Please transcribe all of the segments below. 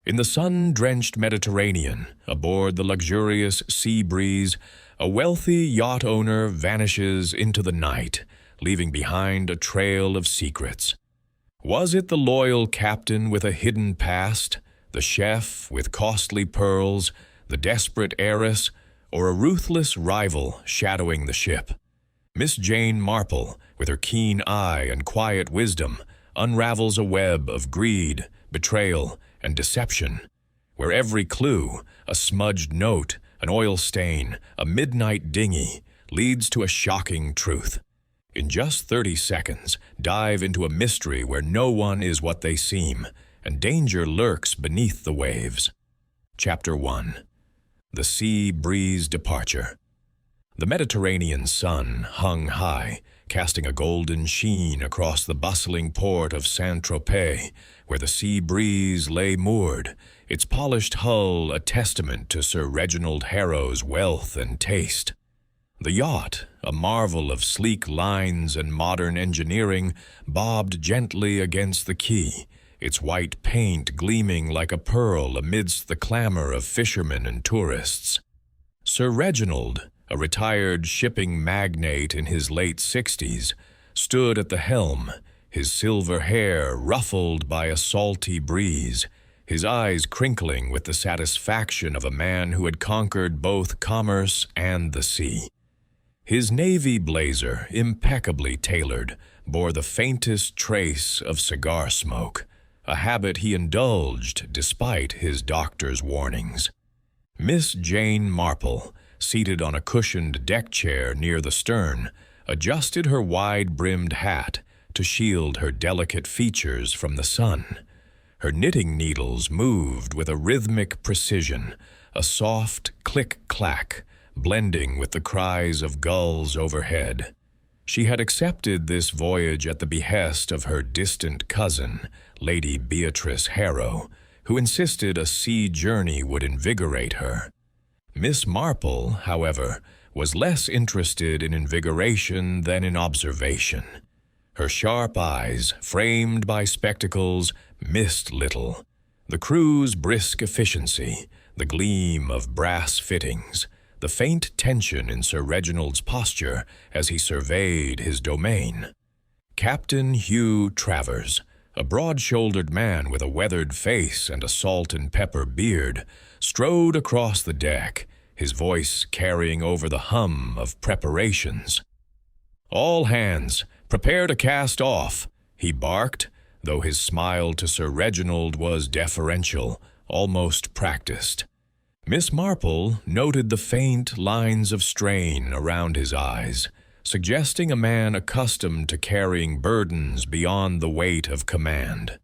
In the sun-drenched Mediterranean, aboard the luxurious sea breeze, a wealthy yacht owner vanishes into the night, leaving behind a trail of secrets. Was it the loyal captain with a hidden past, the chef with costly pearls, the desperate heiress, or a ruthless rival shadowing the ship? Miss Jane Marple, with her keen eye and quiet wisdom, unravels a web of greed, betrayal, and deception, where every clue, a smudged note, an oil stain, a midnight dinghy, leads to a shocking truth. In just 30 seconds, dive into a mystery where no one is what they seem, and danger lurks beneath the waves. Chapter 1. The Sea Breeze Departure. The Mediterranean sun hung high, casting a golden sheen across the bustling port of Saint-Tropez, where the sea breeze lay moored, its polished hull a testament to Sir Reginald Harrow's wealth and taste. The yacht, a marvel of sleek lines and modern engineering, bobbed gently against the quay, its white paint gleaming like a pearl amidst the clamor of fishermen and tourists. Sir Reginald, a retired shipping magnate in his late 60s, stood at the helm, his silver hair ruffled by a salty breeze, his eyes crinkling with the satisfaction of a man who had conquered both commerce and the sea. His navy blazer, impeccably tailored, bore the faintest trace of cigar smoke, a habit he indulged despite his doctor's warnings. Miss Jane Marple, seated on a cushioned deck chair near the stern, adjusted her wide-brimmed hat to shield her delicate features from the sun. Her knitting needles moved with a rhythmic precision, a soft click-clack, blending with the cries of gulls overhead. She had accepted this voyage at the behest of her distant cousin, Lady Beatrice Harrow, who insisted a sea journey would invigorate her. Miss Marple, however, was less interested in invigoration than in observation. Her sharp eyes, framed by spectacles, missed little. The crew's brisk efficiency, the gleam of brass fittings, the faint tension in Sir Reginald's posture as he surveyed his domain. Captain Hugh Travers, a broad-shouldered man with a weathered face and a salt-and-pepper beard, strode across the deck, his voice carrying over the hum of preparations. "All hands, prepare to cast off," he barked, though his smile to Sir Reginald was deferential, almost practiced. Miss Marple noted the faint lines of strain around his eyes, suggesting a man accustomed to carrying burdens beyond the weight of command.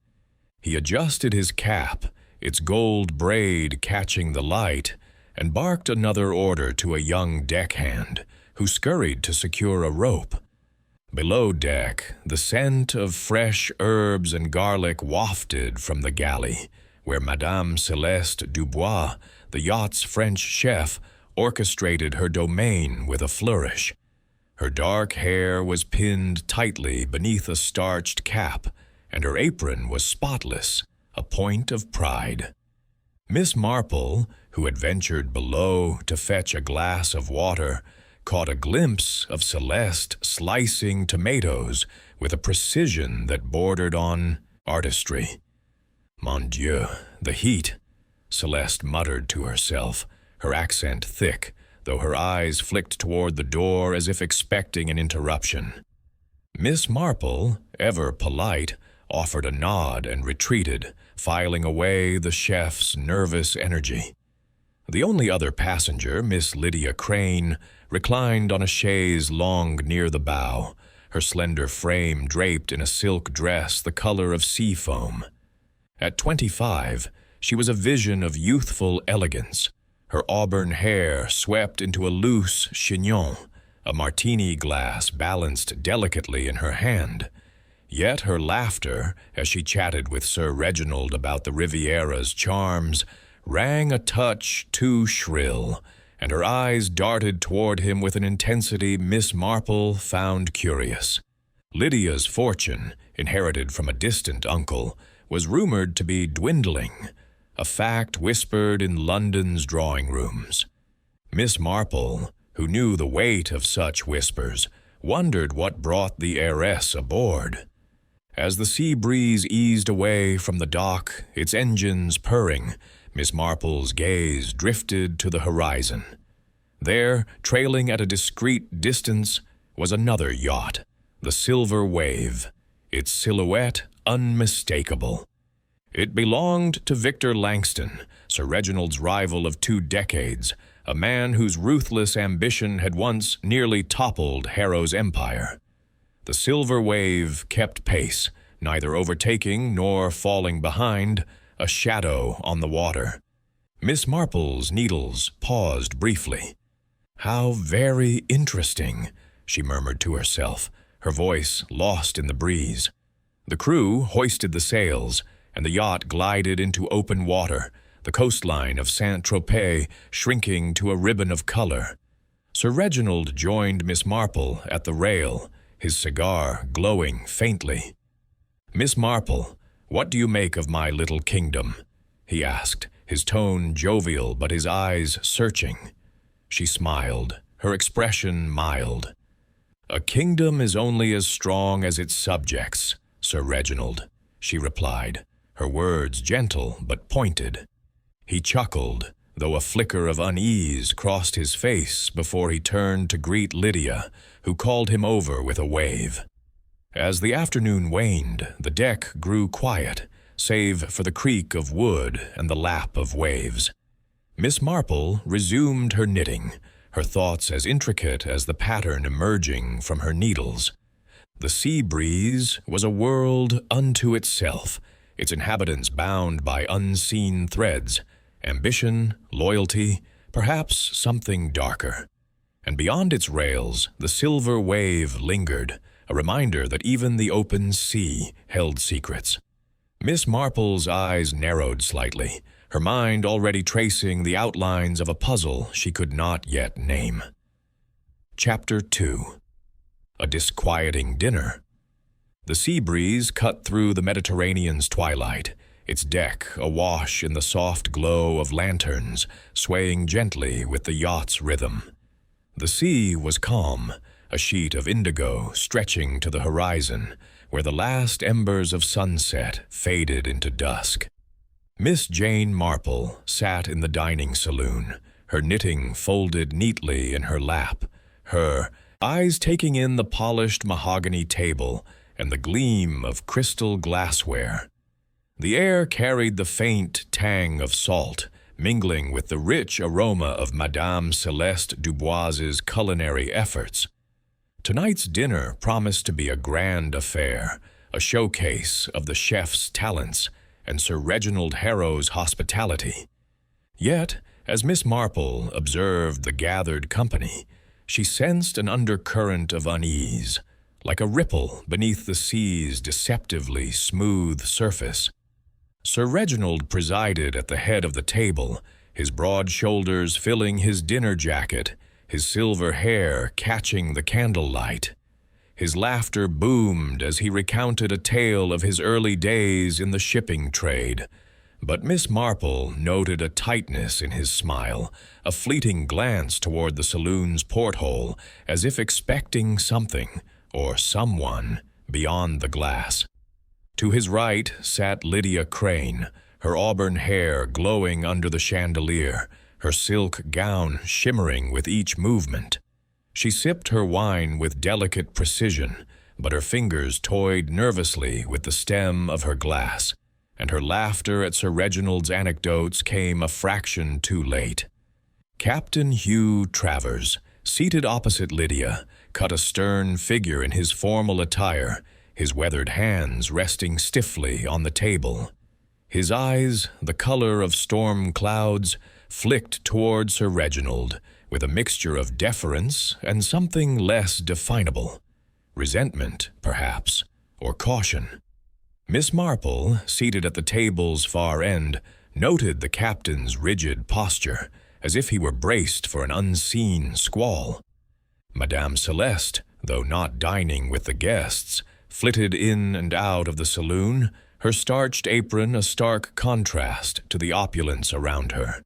He adjusted his cap, its gold braid catching the light, and barked another order to a young deckhand, who scurried to secure a rope. Below deck, the scent of fresh herbs and garlic wafted from the galley, where Madame Céleste Dubois, the yacht's French chef, orchestrated her domain with a flourish. Her dark hair was pinned tightly beneath a starched cap, and her apron was spotless, a point of pride. Miss Marple, who had ventured below to fetch a glass of water, caught a glimpse of Celeste slicing tomatoes with a precision that bordered on artistry. "Mon Dieu, the heat," Celeste muttered to herself, her accent thick, though her eyes flicked toward the door as if expecting an interruption. Miss Marple, ever polite, offered a nod and retreated, filing away the chef's nervous energy. The only other passenger, Miss Lydia Crane, reclined on a chaise longue near the bow, her slender frame draped in a silk dress the color of sea foam. At 25, she was a vision of youthful elegance, her auburn hair swept into a loose chignon, a martini glass balanced delicately in her hand. Yet her laughter, as she chatted with Sir Reginald about the Riviera's charms, rang a touch too shrill, and her eyes darted toward him with an intensity Miss Marple found curious. Lydia's fortune, inherited from a distant uncle, was rumored to be dwindling. a fact whispered in London's drawing rooms. Miss Marple, who knew the weight of such whispers, wondered what brought the heiress aboard. As the sea breeze eased away from the dock, its engines purring, Miss Marple's gaze drifted to the horizon. There, trailing at a discreet distance, was another yacht, the Silver Wave, its silhouette unmistakable. It belonged to Victor Langston, Sir Reginald's rival of 2 decades, a man whose ruthless ambition had once nearly toppled Harrow's empire. The Silver Wave kept pace, neither overtaking nor falling behind, a shadow on the water. Miss Marple's needles paused briefly. "How very interesting," she murmured to herself, her voice lost in the breeze. The crew hoisted the sails, and the yacht glided into open water, the coastline of Saint-Tropez shrinking to a ribbon of color. Sir Reginald joined Miss Marple at the rail, his cigar glowing faintly. "Miss Marple, what do you make of my little kingdom?" he asked, his tone jovial but his eyes searching. She smiled, her expression mild. "A kingdom is only as strong as its subjects, Sir Reginald," she replied, her words gentle but pointed. He chuckled, though a flicker of unease crossed his face before he turned to greet Lydia, who called him over with a wave. As the afternoon waned, the deck grew quiet, save for the creak of wood and the lap of waves. Miss Marple resumed her knitting, her thoughts as intricate as the pattern emerging from her needles. The sea breeze was a world unto itself, its inhabitants bound by unseen threads, ambition, loyalty, perhaps something darker. And beyond its rails, the Silver Wave lingered, a reminder that even the open sea held secrets. Miss Marple's eyes narrowed slightly, her mind already tracing the outlines of a puzzle she could not yet name. Chapter 2. A disquieting dinner. The sea breeze cut through the Mediterranean's twilight, its deck awash in the soft glow of lanterns, swaying gently with the yacht's rhythm. The sea was calm, a sheet of indigo stretching to the horizon, where the last embers of sunset faded into dusk. Miss Jane Marple sat in the dining saloon, her knitting folded neatly in her lap, her eyes taking in the polished mahogany table and the gleam of crystal glassware. The air carried the faint tang of salt, mingling with the rich aroma of Madame Celeste Dubois's culinary efforts. Tonight's dinner promised to be a grand affair, a showcase of the chef's talents and Sir Reginald Harrow's hospitality. Yet, as Miss Marple observed the gathered company, she sensed an undercurrent of unease, like a ripple beneath the sea's deceptively smooth surface. Sir Reginald presided at the head of the table, his broad shoulders filling his dinner jacket, his silver hair catching the candlelight. His laughter boomed as he recounted a tale of his early days in the shipping trade. But Miss Marple noted a tightness in his smile, a fleeting glance toward the saloon's porthole, as if expecting something, or someone, beyond the glass. To his right sat Lydia Crane, her auburn hair glowing under the chandelier, her silk gown shimmering with each movement. She sipped her wine with delicate precision, but her fingers toyed nervously with the stem of her glass, and her laughter at Sir Reginald's anecdotes came a fraction too late. Captain Hugh Travers, seated opposite Lydia, cut a stern figure in his formal attire, his weathered hands resting stiffly on the table. His eyes, the color of storm clouds, flicked toward Sir Reginald, with a mixture of deference and something less definable. Resentment, perhaps, or caution. Miss Marple, seated at the table's far end, noted the captain's rigid posture, as if he were braced for an unseen squall. Madame Celeste, though not dining with the guests, flitted in and out of the saloon, her starched apron a stark contrast to the opulence around her.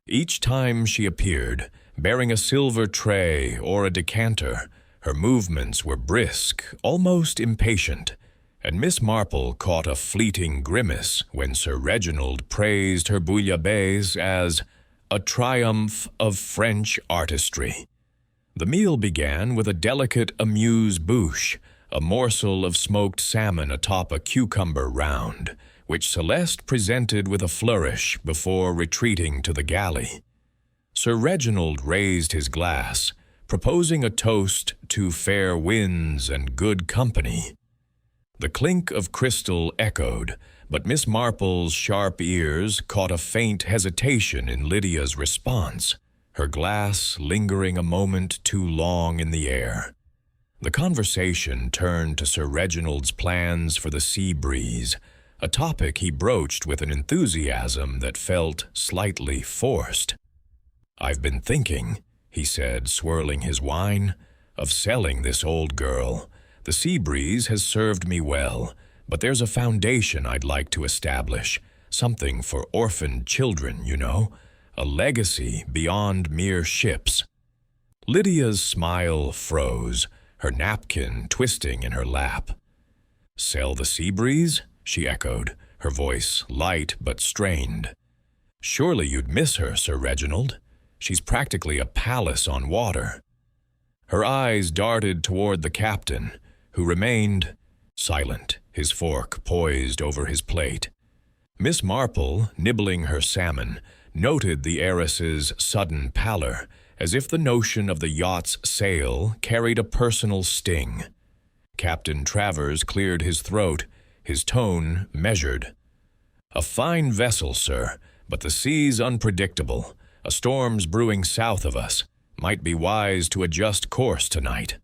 Each time she appeared, bearing a silver tray or a decanter, her movements were brisk, almost impatient, and Miss Marple caught a fleeting grimace when Sir Reginald praised her bouillabaisse as a triumph of French artistry. The meal began with a delicate amuse-bouche, a morsel of smoked salmon atop a cucumber round, which Celeste presented with a flourish before retreating to the galley. Sir Reginald raised his glass, proposing a toast to fair winds and good company. The clink of crystal echoed, but Miss Marple's sharp ears caught a faint hesitation in Lydia's response, her glass lingering a moment too long in the air. The conversation turned to Sir Reginald's plans for the sea breeze, a topic he broached with an enthusiasm that felt slightly forced. "I've been thinking," he said, swirling his wine, "of selling this old girl. The sea breeze has served me well, but there's a foundation I'd like to establish, something for orphaned children, you know, a legacy beyond mere ships." Lydia's smile froze, her napkin twisting in her lap. "Sell the sea breeze?" she echoed, her voice light but strained. "Surely you'd miss her, Sir Reginald. She's practically a palace on water." Her eyes darted toward the captain, who remained silent, his fork poised over his plate. Miss Marple, nibbling her salmon, noted the heiress's sudden pallor, as if the notion of the yacht's sale carried a personal sting. Captain Travers cleared his throat, his tone measured. "A fine vessel, sir, but the sea's unpredictable. A storm's brewing south of us. Might be wise to adjust course tonight."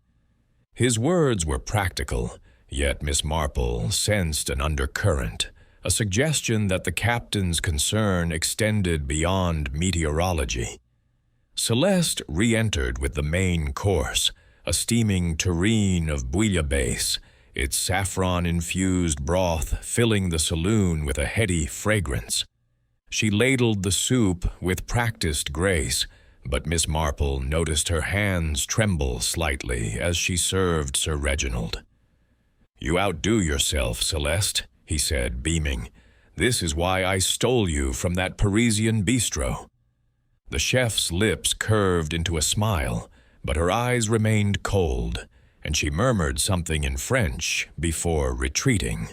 His words were practical, yet Miss Marple sensed an undercurrent, a suggestion that the captain's concern extended beyond meteorology. Celeste re-entered with the main course, a steaming tureen of bouillabaisse, its saffron-infused broth filling the saloon with a heady fragrance. She ladled the soup with practiced grace, but Miss Marple noticed her hands tremble slightly as she served Sir Reginald. "You outdo yourself, Celeste," he said, beaming. "This is why I stole you from that Parisian bistro." The chef's lips curved into a smile, but her eyes remained cold, and she murmured something in French before retreating.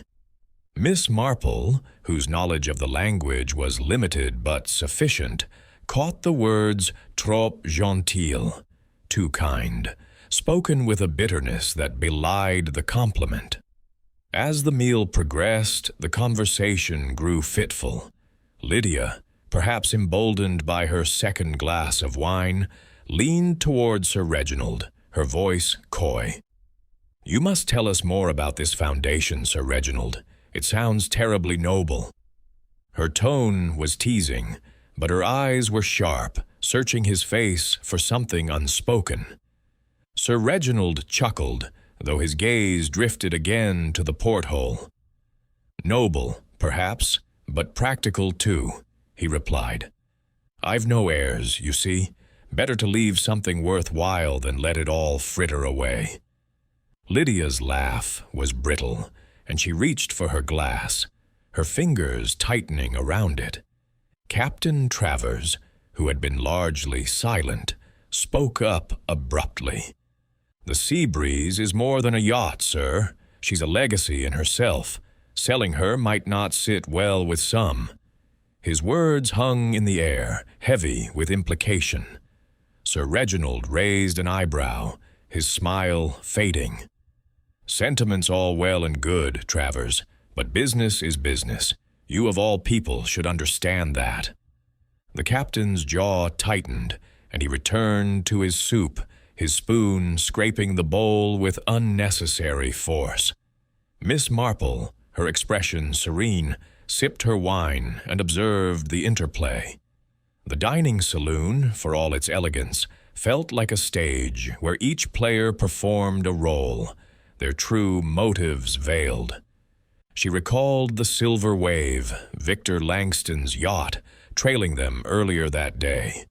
Miss Marple, whose knowledge of the language was limited but sufficient, caught the words trop gentil, too kind, spoken with a bitterness that belied the compliment. As the meal progressed, the conversation grew fitful. Lydia, perhaps emboldened by her second glass of wine, leaned toward Sir Reginald, her voice coy. "You must tell us more about this foundation, Sir Reginald. It sounds terribly noble." Her tone was teasing, but her eyes were sharp, searching his face for something unspoken. Sir Reginald chuckled, though his gaze drifted again to the porthole. "Noble, perhaps, but practical too," he replied. "I've no heirs, you see. Better to leave something worthwhile than let it all fritter away." Lydia's laugh was brittle, and she reached for her glass, her fingers tightening around it. Captain Travers, who had been largely silent, spoke up abruptly. "The sea breeze is more than a yacht, sir. She's a legacy in herself. Selling her might not sit well with some." His words hung in the air, heavy with implication. Sir Reginald raised an eyebrow, his smile fading. "Sentiment's all well and good, Travers, but business is business. You of all people should understand that." The captain's jaw tightened, and he returned to his soup, his spoon scraping the bowl with unnecessary force. Miss Marple, her expression serene, sipped her wine and observed the interplay. The dining saloon, for all its elegance, felt like a stage where each player performed a role, their true motives veiled. She recalled the Silver Wave, Victor Langston's yacht, trailing them earlier that day.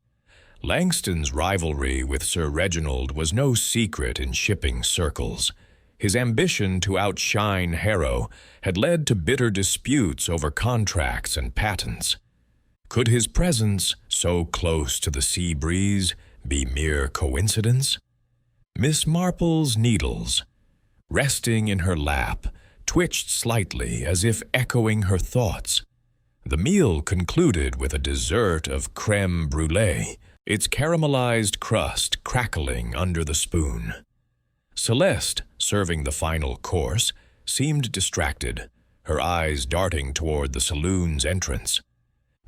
Langston's rivalry with Sir Reginald was no secret in shipping circles. His ambition to outshine Harrow had led to bitter disputes over contracts and patents. Could his presence, so close to the sea breeze, be mere coincidence? Miss Marple's needles, resting in her lap, twitched slightly as if echoing her thoughts. The meal concluded with a dessert of crème brûlée, its caramelized crust crackling under the spoon. Celeste, serving the final course, seemed distracted, her eyes darting toward the saloon's entrance.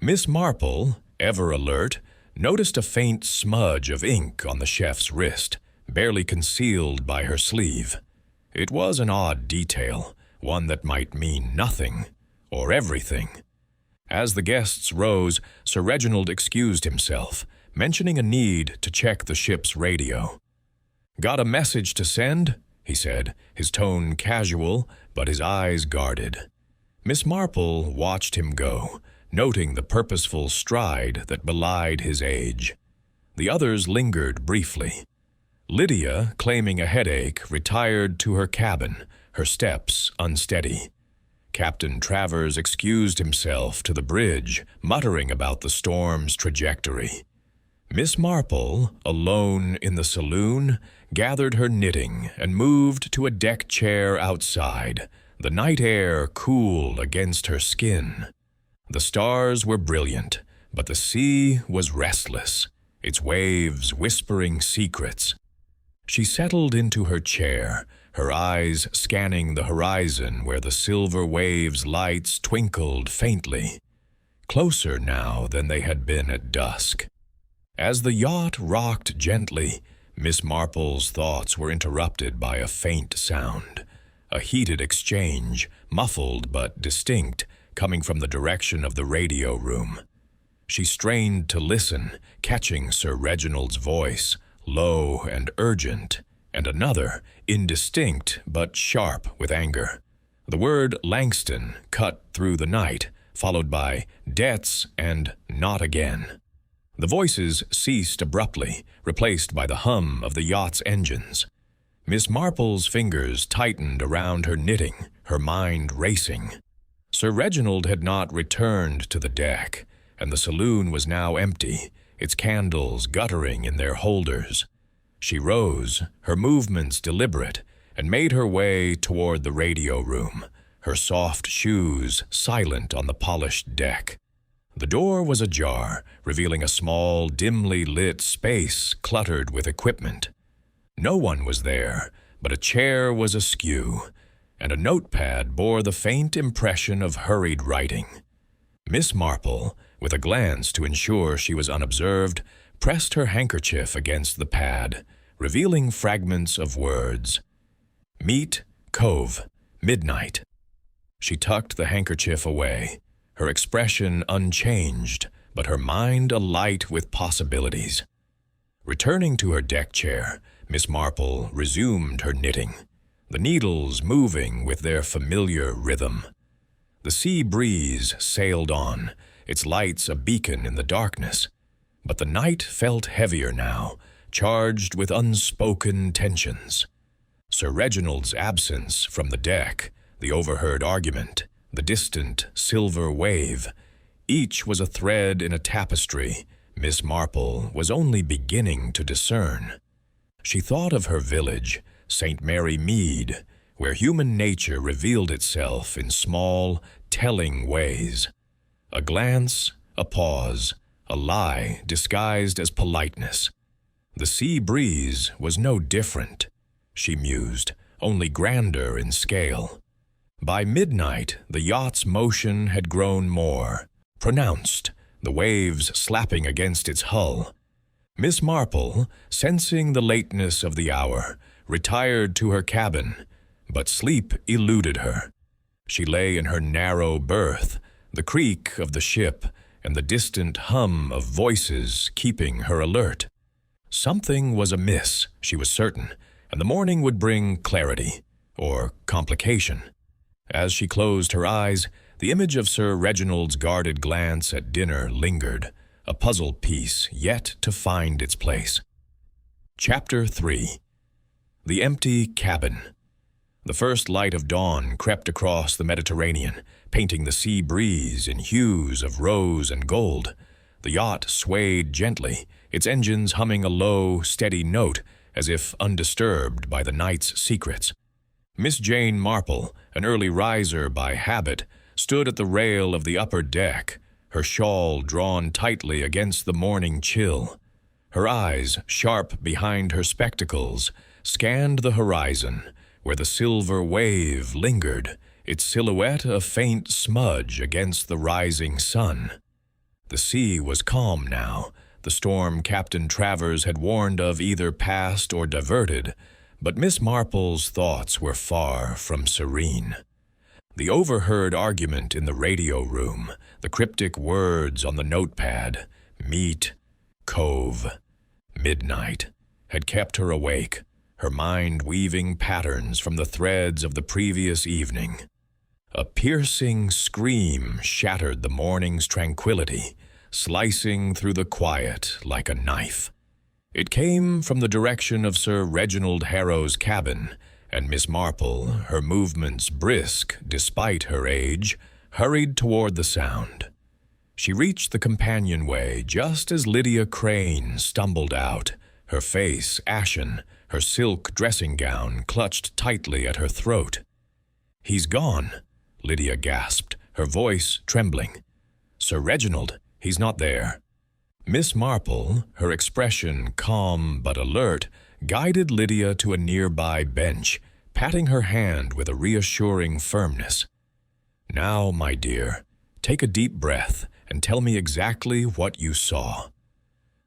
Miss Marple, ever alert, noticed a faint smudge of ink on the chef's wrist, barely concealed by her sleeve. It was an odd detail, one that might mean nothing, or everything. As the guests rose, Sir Reginald excused himself, mentioning a need to check the ship's radio. "Got a message to send?" he said, his tone casual, but his eyes guarded. Miss Marple watched him go, noting the purposeful stride that belied his age. The others lingered briefly. Lydia, claiming a headache, retired to her cabin, her steps unsteady. Captain Travers excused himself to the bridge, muttering about the storm's trajectory. Miss Marple, alone in the saloon, gathered her knitting and moved to a deck chair outside, the night air cool against her skin. The stars were brilliant, but the sea was restless, its waves whispering secrets. She settled into her chair, her eyes scanning the horizon where the Silver Wave's lights twinkled faintly, closer now than they had been at dusk. As the yacht rocked gently, Miss Marple's thoughts were interrupted by a faint sound, a heated exchange, muffled but distinct, coming from the direction of the radio room. She strained to listen, catching Sir Reginald's voice, low and urgent, and another, indistinct but sharp with anger. The word Langston cut through the night, followed by debts and not again. The voices ceased abruptly, replaced by the hum of the yacht's engines. Miss Marple's fingers tightened around her knitting, her mind racing. Sir Reginald had not returned to the deck, and the saloon was now empty, its candles guttering in their holders. She rose, her movements deliberate, and made her way toward the radio room, her soft shoes silent on the polished deck. The door was ajar, revealing a small, dimly lit space cluttered with equipment. No one was there, but a chair was askew, and a notepad bore the faint impression of hurried writing. Miss Marple, with a glance to ensure she was unobserved, pressed her handkerchief against the pad, revealing fragments of words. Meet, Cove, midnight. She tucked the handkerchief away, her expression unchanged, but her mind alight with possibilities. Returning to her deck chair, Miss Marple resumed her knitting, the needles moving with their familiar rhythm. The sea breeze sailed on, its lights a beacon in the darkness, but the night felt heavier now, charged with unspoken tensions. Sir Reginald's absence from the deck, the overheard argument, the distant Silver Wave, each was a thread in a tapestry Miss Marple was only beginning to discern. She thought of her village, St. Mary Mead, where human nature revealed itself in small, telling ways. A glance, a pause, a lie disguised as politeness. The sea breeze was no different, she mused, only grander in scale. By midnight, the yacht's motion had grown more pronounced, the waves slapping against its hull. Miss Marple, sensing the lateness of the hour, retired to her cabin, but sleep eluded her. She lay in her narrow berth, the creak of the ship and the distant hum of voices keeping her alert. Something was amiss, she was certain, and the morning would bring clarity, or complication. As she closed her eyes, the image of Sir Reginald's guarded glance at dinner lingered, a puzzle piece yet to find its place. Chapter 3. The Empty Cabin. The first light of dawn crept across the Mediterranean, painting the sea breeze in hues of rose and gold. The yacht swayed gently, its engines humming a low, steady note as if undisturbed by the night's secrets. Miss Jane Marple, an early riser by habit, stood at the rail of the upper deck, her shawl drawn tightly against the morning chill. Her eyes, sharp behind her spectacles, scanned the horizon, where the silver wave lingered, its silhouette a faint smudge against the rising sun. The sea was calm now. The storm Captain Travers had warned of either passed or diverted, but Miss Marple's thoughts were far from serene. The overheard argument in the radio room, the cryptic words on the notepad, meet, cove, midnight, had kept her awake, her mind weaving patterns from the threads of the previous evening. A piercing scream shattered the morning's tranquility, slicing through the quiet like a knife. It came from the direction of Sir Reginald Harrow's cabin, and Miss Marple, her movements brisk despite her age, hurried toward the sound. She reached the companionway just as Lydia Crane stumbled out, her face ashen, her silk dressing gown clutched tightly at her throat. "He's gone," Lydia gasped, her voice trembling. "Sir Reginald, he's not there." Miss Marple, her expression calm but alert, guided Lydia to a nearby bench, patting her hand with a reassuring firmness. "Now, my dear, take a deep breath and tell me exactly what you saw."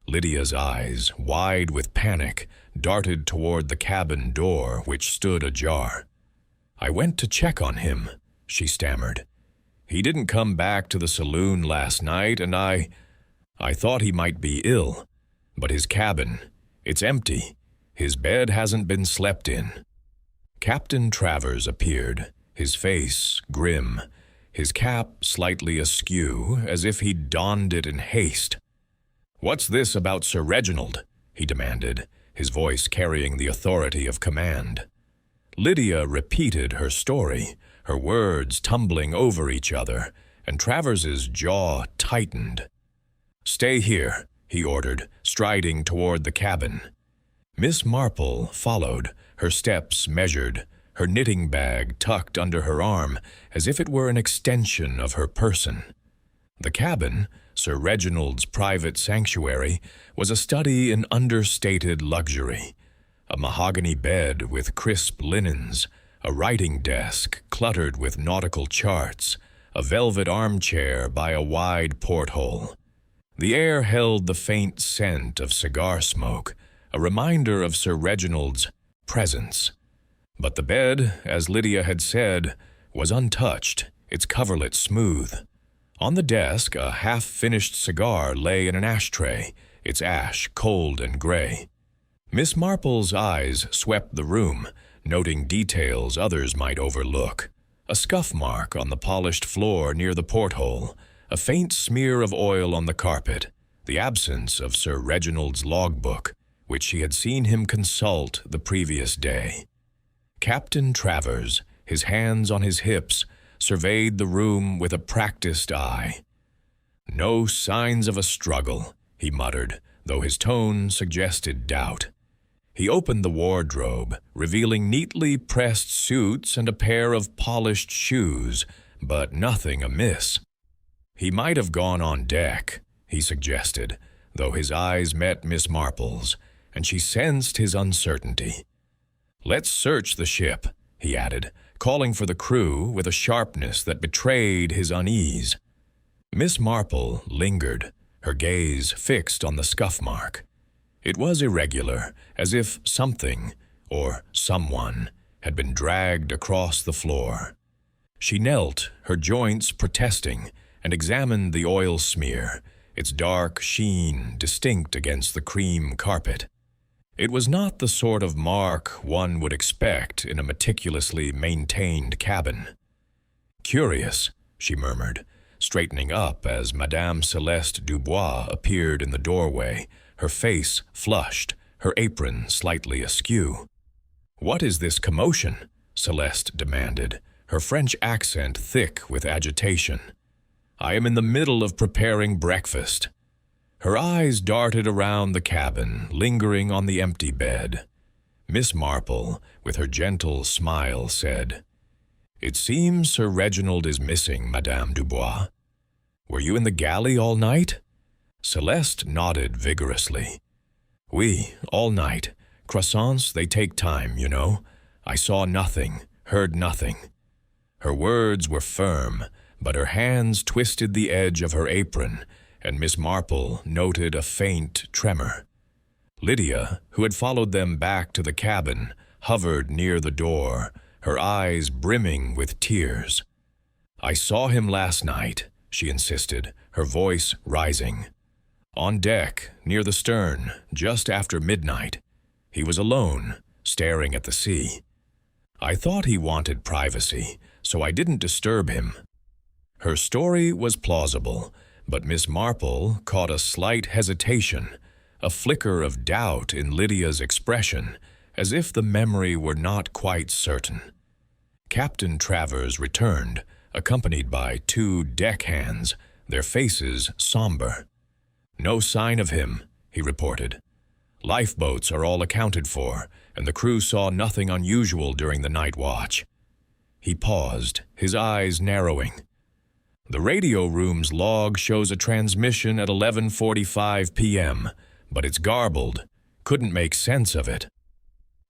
Lydia's eyes, wide with panic, darted toward the cabin door, which stood ajar. "I went to check on him," she stammered. "He didn't come back to the saloon last night, and I thought he might be ill. But his cabin, it's empty. His bed hasn't been slept in." Captain Travers appeared, his face grim, his cap slightly askew, as if he'd donned it in haste. "What's this about Sir Reginald?" he demanded, his voice carrying the authority of command. Lydia repeated her story, her words tumbling over each other, and Travers's jaw tightened. "Stay here," he ordered, striding toward the cabin. Miss Marple followed, her steps measured, her knitting bag tucked under her arm as if it were an extension of her person. The cabin, Sir Reginald's private sanctuary, was a study in understated luxury. A mahogany bed with crisp linens, a writing desk cluttered with nautical charts, a velvet armchair by a wide porthole. The air held the faint scent of cigar smoke, a reminder of Sir Reginald's presence. But the bed, as Lydia had said, was untouched, its coverlet smooth. On the desk, a half-finished cigar lay in an ashtray, its ash cold and gray. Miss Marple's eyes swept the room, noting details others might overlook. A scuff mark on the polished floor near the porthole, a faint smear of oil on the carpet, the absence of Sir Reginald's logbook, which she had seen him consult the previous day. Captain Travers, his hands on his hips, surveyed the room with a practiced eye. "No signs of a struggle," he muttered, though his tone suggested doubt. He opened the wardrobe, revealing neatly pressed suits and a pair of polished shoes, but nothing amiss. "He might have gone on deck," he suggested, though his eyes met Miss Marple's, and she sensed his uncertainty. "Let's search the ship," he added, calling for the crew with a sharpness that betrayed his unease. Miss Marple lingered, her gaze fixed on the scuff mark. It was irregular, as if something, or someone, had been dragged across the floor. She knelt, her joints protesting, and examined the oil smear, its dark sheen distinct against the cream carpet. It was not the sort of mark one would expect in a meticulously maintained cabin. "Curious," she murmured, straightening up as Madame Celeste Dubois appeared in the doorway, her face flushed, her apron slightly askew. "What is this commotion?" Celeste demanded, her French accent thick with agitation. "I am in the middle of preparing breakfast." Her eyes darted around the cabin, lingering on the empty bed. Miss Marple, with her gentle smile, said, "It seems Sir Reginald is missing, Madame Dubois. Were you in the galley all night?" Celeste nodded vigorously. "Oui, all night. Croissants, they take time, you know. I saw nothing, heard nothing." Her words were firm, but her hands twisted the edge of her apron, and Miss Marple noted a faint tremor. Lydia, who had followed them back to the cabin, hovered near the door, her eyes brimming with tears. "I saw him last night," she insisted, her voice rising. "On deck, near the stern, just after midnight. He was alone, staring at the sea. I thought he wanted privacy, so I didn't disturb him." Her story was plausible, but Miss Marple caught a slight hesitation, a flicker of doubt in Lydia's expression, as if the memory were not quite certain. Captain Travers returned, accompanied by 2 deckhands, their faces somber. "No sign of him," he reported. "Lifeboats are all accounted for, and the crew saw nothing unusual during the night watch." He paused, his eyes narrowing. "The radio room's log shows a transmission at 11:45 p.m., but it's garbled. Couldn't make sense of it."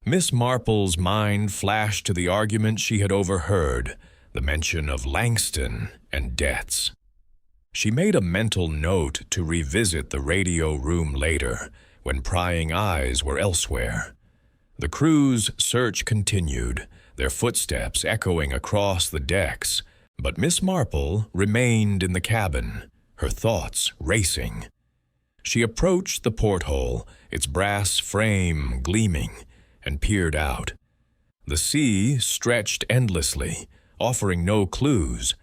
Miss Marple's mind flashed to the argument she had overheard, the mention of Langston and debts. She made a mental note to revisit the radio room later, when prying eyes were elsewhere. The crew's search continued, their footsteps echoing across the decks, but Miss Marple remained in the cabin, her thoughts racing. She approached the porthole, its brass frame gleaming, and peered out. The sea stretched endlessly, offering no clues,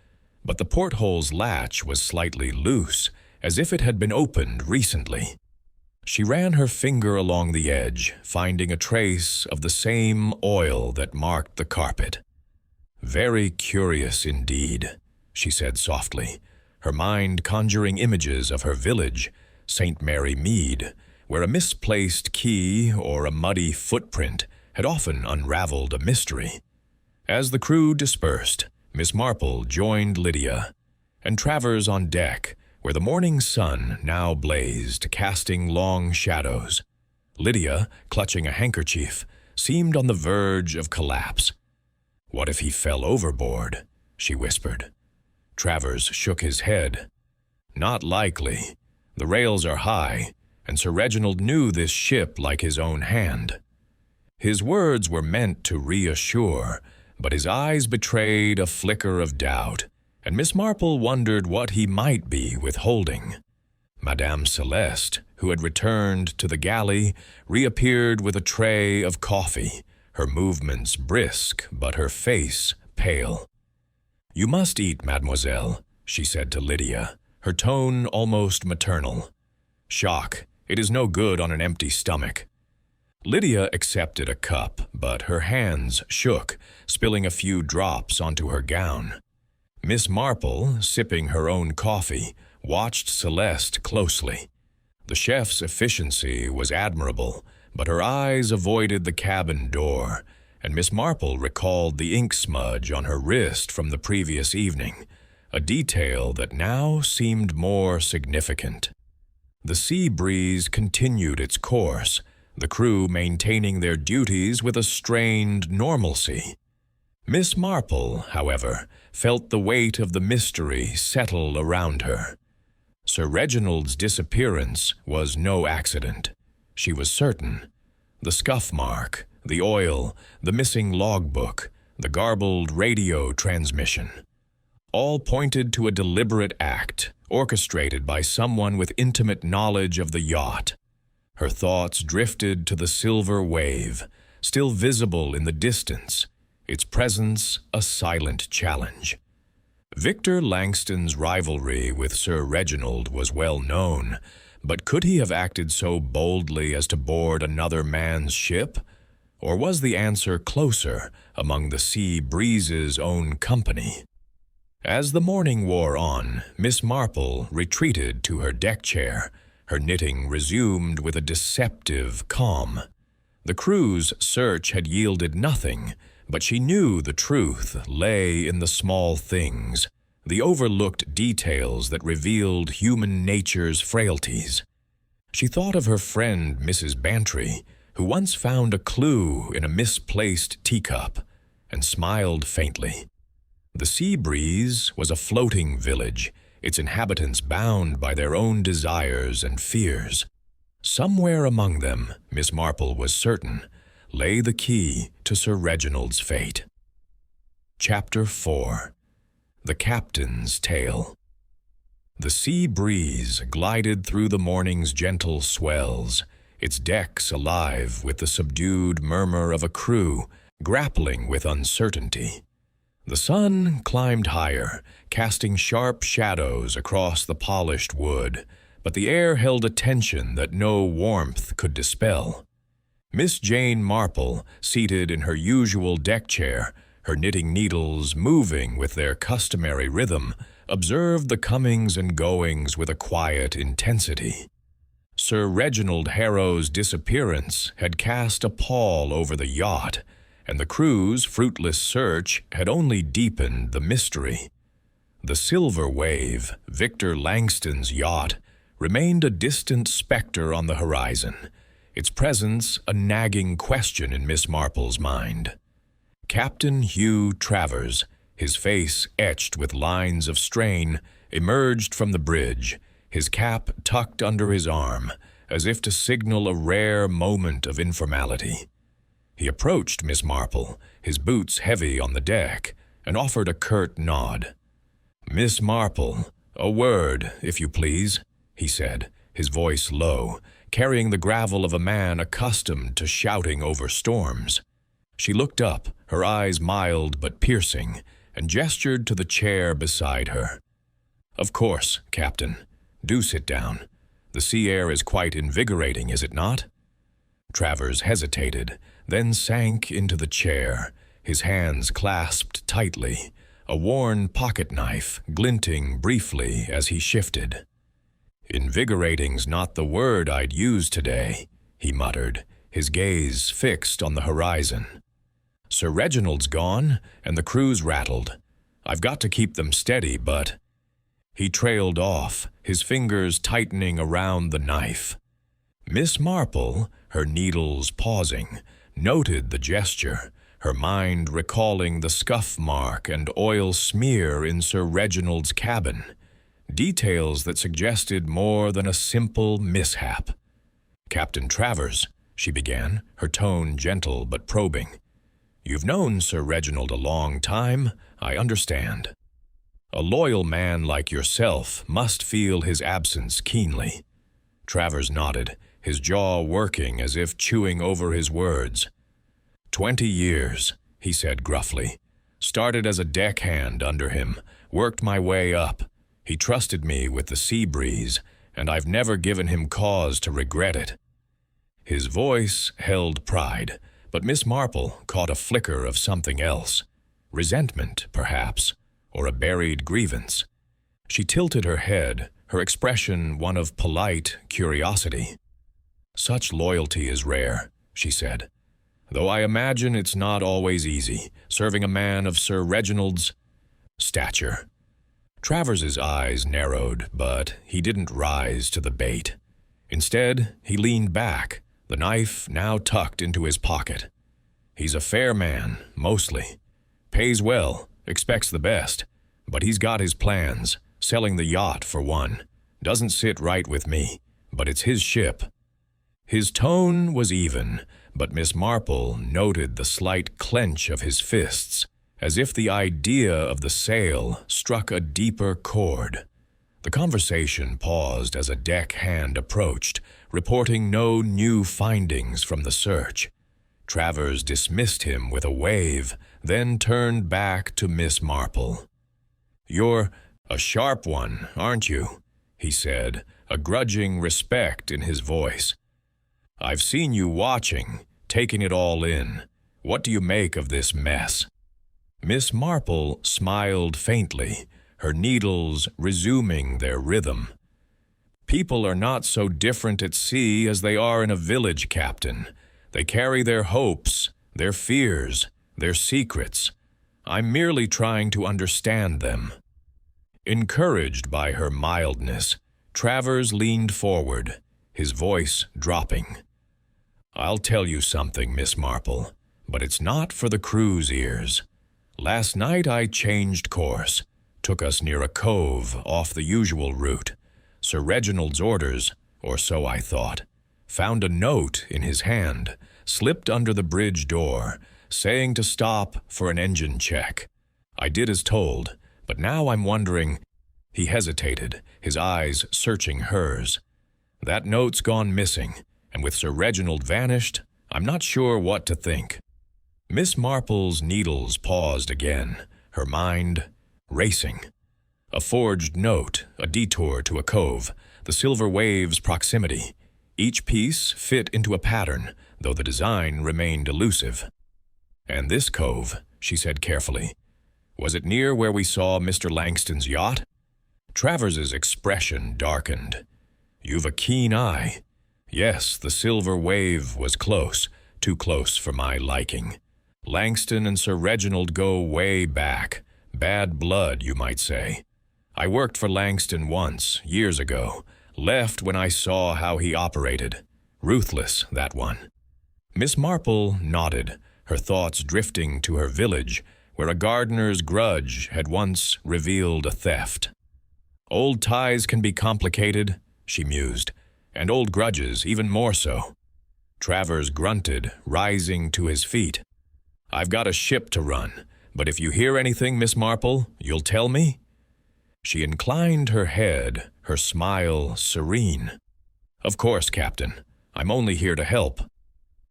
but the porthole's latch was slightly loose, as if it had been opened recently. She ran her finger along the edge, finding a trace of the same oil that marked the carpet. "Very curious indeed," she said softly, her mind conjuring images of her village, St. Mary Mead, where a misplaced key or a muddy footprint had often unraveled a mystery. As the crew dispersed, Miss Marple joined Lydia, and Travers on deck, where the morning sun now blazed, casting long shadows. Lydia, clutching a handkerchief, seemed on the verge of collapse. "What if he fell overboard?" she whispered. Travers shook his head. "Not likely. The rails are high, and Sir Reginald knew this ship like his own hand." His words were meant to reassure, but his eyes betrayed a flicker of doubt, and Miss Marple wondered what he might be withholding. Madame Celeste, who had returned to the galley, reappeared with a tray of coffee, her movements brisk but her face pale. "You must eat, mademoiselle," she said to Lydia, her tone almost maternal. "Shock. It is no good on an empty stomach." Lydia accepted a cup, but her hands shook, spilling a few drops onto her gown. Miss Marple, sipping her own coffee, watched Celeste closely. The chef's efficiency was admirable, but her eyes avoided the cabin door, and Miss Marple recalled the ink smudge on her wrist from the previous evening, a detail that now seemed more significant. The sea breeze continued its course, the crew maintaining their duties with a strained normalcy. Miss Marple, however, felt the weight of the mystery settle around her. Sir Reginald's disappearance was no accident. She was certain. The scuff mark, the oil, the missing logbook, the garbled radio transmission, all pointed to a deliberate act, orchestrated by someone with intimate knowledge of the yacht. Her thoughts drifted to the silver wave, still visible in the distance, its presence a silent challenge. Victor Langston's rivalry with Sir Reginald was well known, but could he have acted so boldly as to board another man's ship? Or was the answer closer among the sea breeze's own company? As the morning wore on, Miss Marple retreated to her deck chair, her knitting resumed with a deceptive calm. The crew's search had yielded nothing, but she knew the truth lay in the small things, the overlooked details that revealed human nature's frailties. She thought of her friend Mrs. Bantry, who once found a clue in a misplaced teacup, and smiled faintly. The Sea Breeze was a floating village, its inhabitants bound by their own desires and fears. Somewhere among them, Miss Marple was certain, lay the key to Sir Reginald's fate. Chapter 4. The Captain's Tale. The Sea Breeze glided through the morning's gentle swells, its decks alive with the subdued murmur of a crew grappling with uncertainty. The sun climbed higher, casting sharp shadows across the polished wood, but the air held a tension that no warmth could dispel. Miss Jane Marple, seated in her usual deck chair, her knitting needles moving with their customary rhythm, observed the comings and goings with a quiet intensity. Sir Reginald Harrow's disappearance had cast a pall over the yacht, and the crew's fruitless search had only deepened the mystery. The Silver Wave, Victor Langston's yacht, remained a distant specter on the horizon, its presence a nagging question in Miss Marple's mind. Captain Hugh Travers, his face etched with lines of strain, emerged from the bridge, his cap tucked under his arm, as if to signal a rare moment of informality. He approached Miss Marple, his boots heavy on the deck, and offered a curt nod. "Miss Marple, a word, if you please," he said, his voice low, carrying the gravel of a man accustomed to shouting over storms. She looked up, her eyes mild but piercing, and gestured to the chair beside her. "Of course, Captain. Do sit down. The sea air is quite invigorating, is it not?" Travers hesitated, then sank into the chair, his hands clasped tightly, a worn pocket-knife glinting briefly as he shifted. "Invigorating's not the word I'd use today," he muttered, his gaze fixed on the horizon. "Sir Reginald's gone, and the crew's rattled. I've got to keep them steady, but—" He trailed off, his fingers tightening around the knife. Miss Marple, her needles pausing, noted the gesture, her mind recalling the scuff mark and oil smear in Sir Reginald's cabin, details that suggested more than a simple mishap. "Captain Travers," she began, her tone gentle but probing. "You've known Sir Reginald a long time, I understand. A loyal man like yourself must feel his absence keenly." Travers nodded, his jaw working as if chewing over his words. 20 years, he said gruffly. "Started as a deckhand under him, worked my way up. He trusted me with the Sea Breeze, and I've never given him cause to regret it." His voice held pride, but Miss Marple caught a flicker of something else. Resentment, perhaps, or a buried grievance. She tilted her head, her expression one of polite curiosity. "Such loyalty is rare," she said, "though I imagine it's not always easy, serving a man of Sir Reginald's stature." Travers's eyes narrowed, but he didn't rise to the bait. Instead, he leaned back, the knife now tucked into his pocket. "He's a fair man, mostly. Pays well, expects the best, but he's got his plans, selling the yacht for one. Doesn't sit right with me, but it's his ship." His tone was even, but Miss Marple noted the slight clench of his fists, as if the idea of the sale struck a deeper chord. The conversation paused as a deckhand approached, reporting no new findings from the search. Travers dismissed him with a wave, then turned back to Miss Marple. "You're a sharp one, aren't you?" he said, a grudging respect in his voice. "I've seen you watching, taking it all in. What do you make of this mess?" Miss Marple smiled faintly, her needles resuming their rhythm. "People are not so different at sea as they are in a village, Captain. They carry their hopes, their fears, their secrets. I'm merely trying to understand them." Encouraged by her mildness, Travers leaned forward, his voice dropping. "I'll tell you something, Miss Marple, but it's not for the crew's ears. Last night I changed course, took us near a cove off the usual route. Sir Reginald's orders, or so I thought. Found a note in his hand, slipped under the bridge door, saying to stop for an engine check. I did as told, but now I'm wondering—" He hesitated, his eyes searching hers. "That note's gone missing, and with Sir Reginald vanished, I'm not sure what to think." Miss Marple's needles paused again, her mind racing. A forged note, a detour to a cove, the silver wave's proximity. Each piece fit into a pattern, though the design remained elusive. "And this cove," she said carefully. "Was it near where we saw Mr. Langston's yacht?" Travers's expression darkened. "You've a keen eye. Yes, the silver wave was close, too close for my liking. Langston and Sir Reginald go way back. Bad blood, you might say. I worked for Langston once, years ago. Left when I saw how he operated. Ruthless, that one." Miss Marple nodded, her thoughts drifting to her village, where a gardener's grudge had once revealed a theft. "Old ties can be complicated," she mused, "and old grudges even more so." Travers grunted, rising to his feet. "I've got a ship to run, but if you hear anything, Miss Marple, you'll tell me?" She inclined her head, her smile serene. "Of course, Captain. I'm only here to help."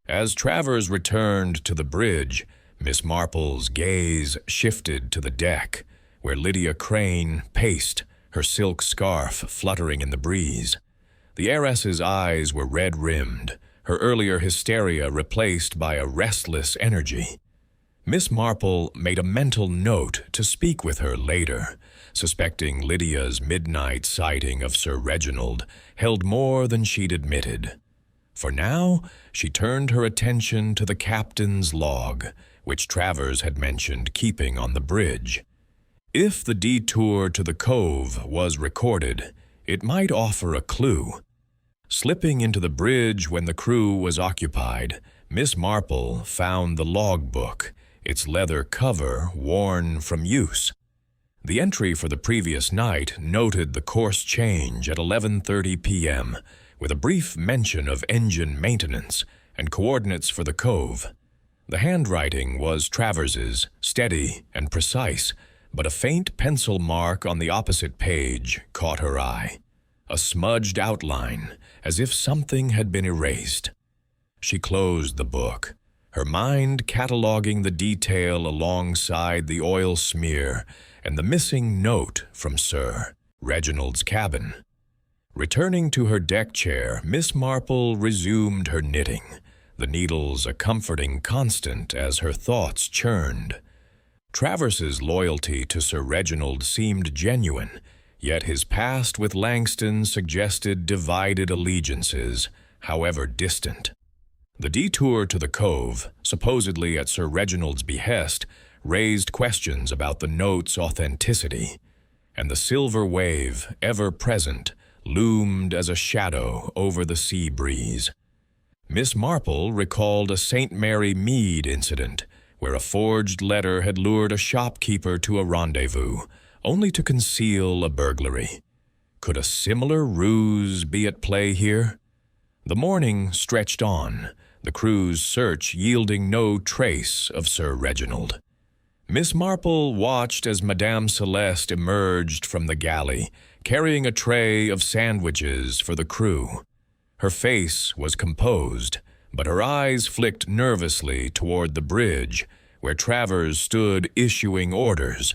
As Travers returned to the bridge, Miss Marple's gaze shifted to the deck, where Lydia Crane paced, her silk scarf fluttering in the breeze. The heiress's eyes were red-rimmed, her earlier hysteria replaced by a restless energy. Miss Marple made a mental note to speak with her later, suspecting Lydia's midnight sighting of Sir Reginald held more than she'd admitted. For now, she turned her attention to the captain's log, which Travers had mentioned keeping on the bridge. If the detour to the cove was recorded, it might offer a clue. Slipping into the bridge when the crew was occupied, Miss Marple found the logbook, its leather cover worn from use. The entry for the previous night noted the course change at 11:30 p.m., with a brief mention of engine maintenance and coordinates for the cove. The handwriting was Travers's, steady and precise, but a faint pencil mark on the opposite page caught her eye. A smudged outline, as if something had been erased. She closed the book, her mind cataloging the detail alongside the oil smear and the missing note from Sir Reginald's cabin. Returning to her deck chair, Miss Marple resumed her knitting, the needles a comforting constant as her thoughts churned. Travers's loyalty to Sir Reginald seemed genuine, yet his past with Langston suggested divided allegiances, however distant. The detour to the cove, supposedly at Sir Reginald's behest, raised questions about the note's authenticity, and the silver wave, ever present, loomed as a shadow over the sea breeze. Miss Marple recalled a St. Mary Mead incident, where a forged letter had lured a shopkeeper to a rendezvous, only to conceal a burglary. Could a similar ruse be at play here? The morning stretched on, the crew's search yielding no trace of Sir Reginald. Miss Marple watched as Madame Celeste emerged from the galley, carrying a tray of sandwiches for the crew. Her face was composed, but her eyes flicked nervously toward the bridge, where Travers stood issuing orders.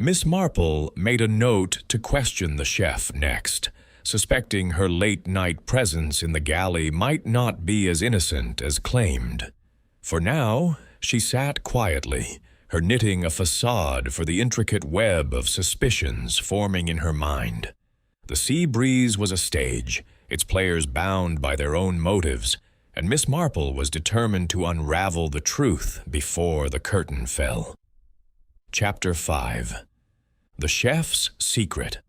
Miss Marple made a note to question the chef next, suspecting her late-night presence in the galley might not be as innocent as claimed. For now, she sat quietly, her knitting a facade for the intricate web of suspicions forming in her mind. The Sea Breeze was a stage, its players bound by their own motives, and Miss Marple was determined to unravel the truth before the curtain fell. Chapter 5. The Chef's Secret.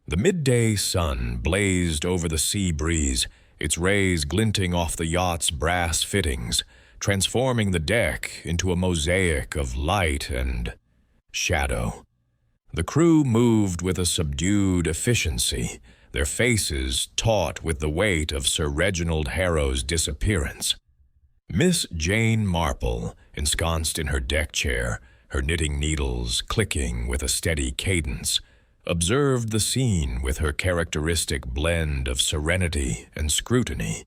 The midday sun blazed over the Sea Breeze, its rays glinting off the yacht's brass fittings, transforming the deck into a mosaic of light and shadow. The crew moved with a subdued efficiency, their faces taut with the weight of Sir Reginald Harrow's disappearance. Miss Jane Marple, ensconced in her deck chair, her knitting needles clicking with a steady cadence, observed the scene with her characteristic blend of serenity and scrutiny.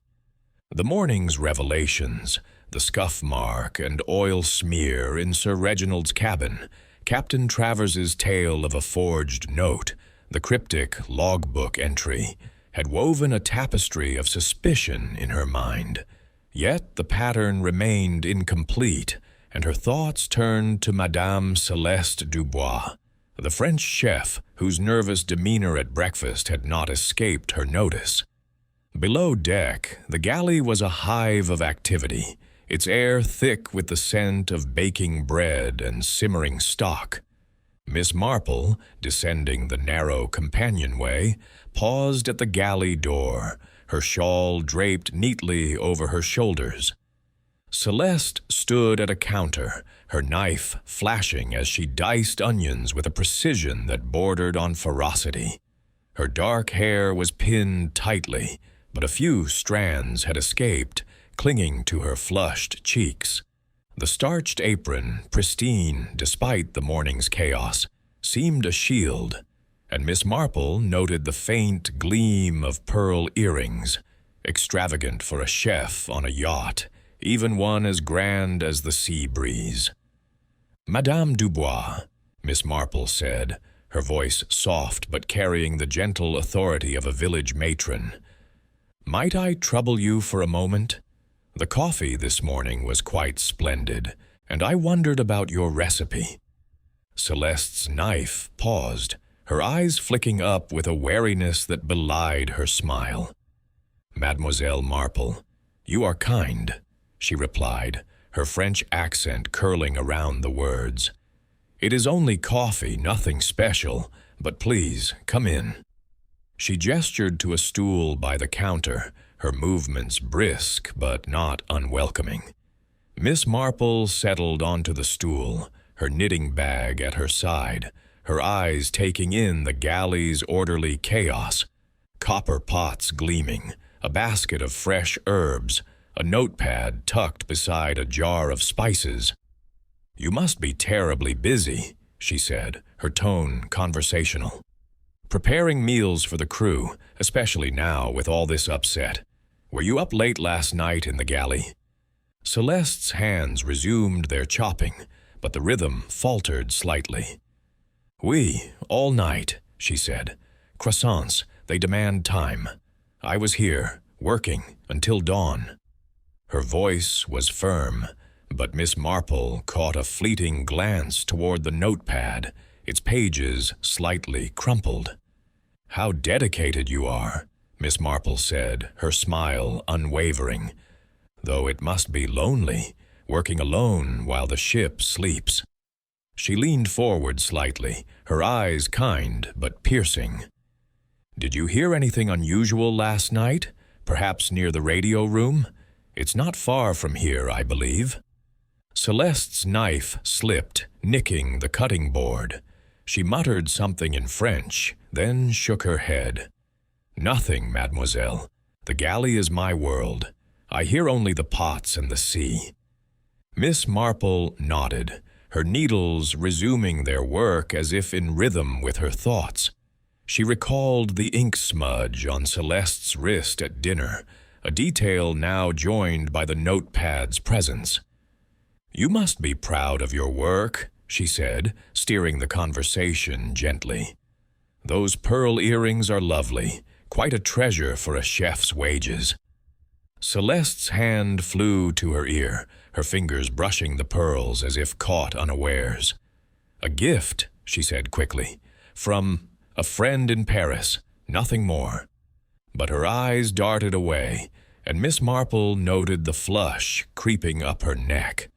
The morning's revelations, the scuff mark and oil smear in Sir Reginald's cabin, Captain Travers's tale of a forged note, the cryptic logbook entry, had woven a tapestry of suspicion in her mind. Yet the pattern remained incomplete, and her thoughts turned to Madame Celeste Dubois, the French chef whose nervous demeanor at breakfast had not escaped her notice. Below deck, the galley was a hive of activity, its air thick with the scent of baking bread and simmering stock. Miss Marple, descending the narrow companionway, paused at the galley door, her shawl draped neatly over her shoulders. Celeste stood at a counter, her knife flashing as she diced onions with a precision that bordered on ferocity. Her dark hair was pinned tightly, but a few strands had escaped, clinging to her flushed cheeks. The starched apron, pristine despite the morning's chaos, seemed a shield, and Miss Marple noted the faint gleam of pearl earrings, extravagant for a chef on a yacht, even one as grand as the Sea Breeze. "Madame Dubois," Miss Marple said, her voice soft but carrying the gentle authority of a village matron, "might I trouble you for a moment? The coffee this morning was quite splendid, and I wondered about your recipe." Celeste's knife paused, her eyes flicking up with a wariness that belied her smile. "Mademoiselle Marple, you are kind," she replied, her French accent curling around the words. "It is only coffee, nothing special, but please, come in." She gestured to a stool by the counter, her movements brisk but not unwelcoming. Miss Marple settled onto the stool, her knitting bag at her side, her eyes taking in the galley's orderly chaos. Copper pots gleaming, a basket of fresh herbs, a notepad tucked beside a jar of spices. "You must be terribly busy," she said, her tone conversational. "Preparing meals for the crew, especially now with all this upset. Were you up late last night in the galley?" Celeste's hands resumed their chopping, but the rhythm faltered slightly. "Oui, all night," she said. "Croissants, they demand time. I was here, working, until dawn." Her voice was firm, but Miss Marple caught a fleeting glance toward the notepad, its pages slightly crumpled. "How dedicated you are," Miss Marple said, her smile unwavering. "Though it must be lonely, working alone while the ship sleeps." She leaned forward slightly, her eyes kind but piercing. "Did you hear anything unusual last night? Perhaps near the radio room? It's not far from here, I believe." Celeste's knife slipped, nicking the cutting board. She muttered something in French, then shook her head. "Nothing, mademoiselle. The galley is my world. I hear only the pots and the sea." Miss Marple nodded, her needles resuming their work as if in rhythm with her thoughts. She recalled the ink smudge on Celeste's wrist at dinner, a detail now joined by the notepad's presence. "You must be proud of your work," she said, steering the conversation gently. "Those pearl earrings are lovely, quite a treasure for a chef's wages." Celeste's hand flew to her ear, her fingers brushing the pearls as if caught unawares. "A gift," she said quickly, "from a friend in Paris, nothing more." But her eyes darted away, and Miss Marple noted the flush creeping up her neck.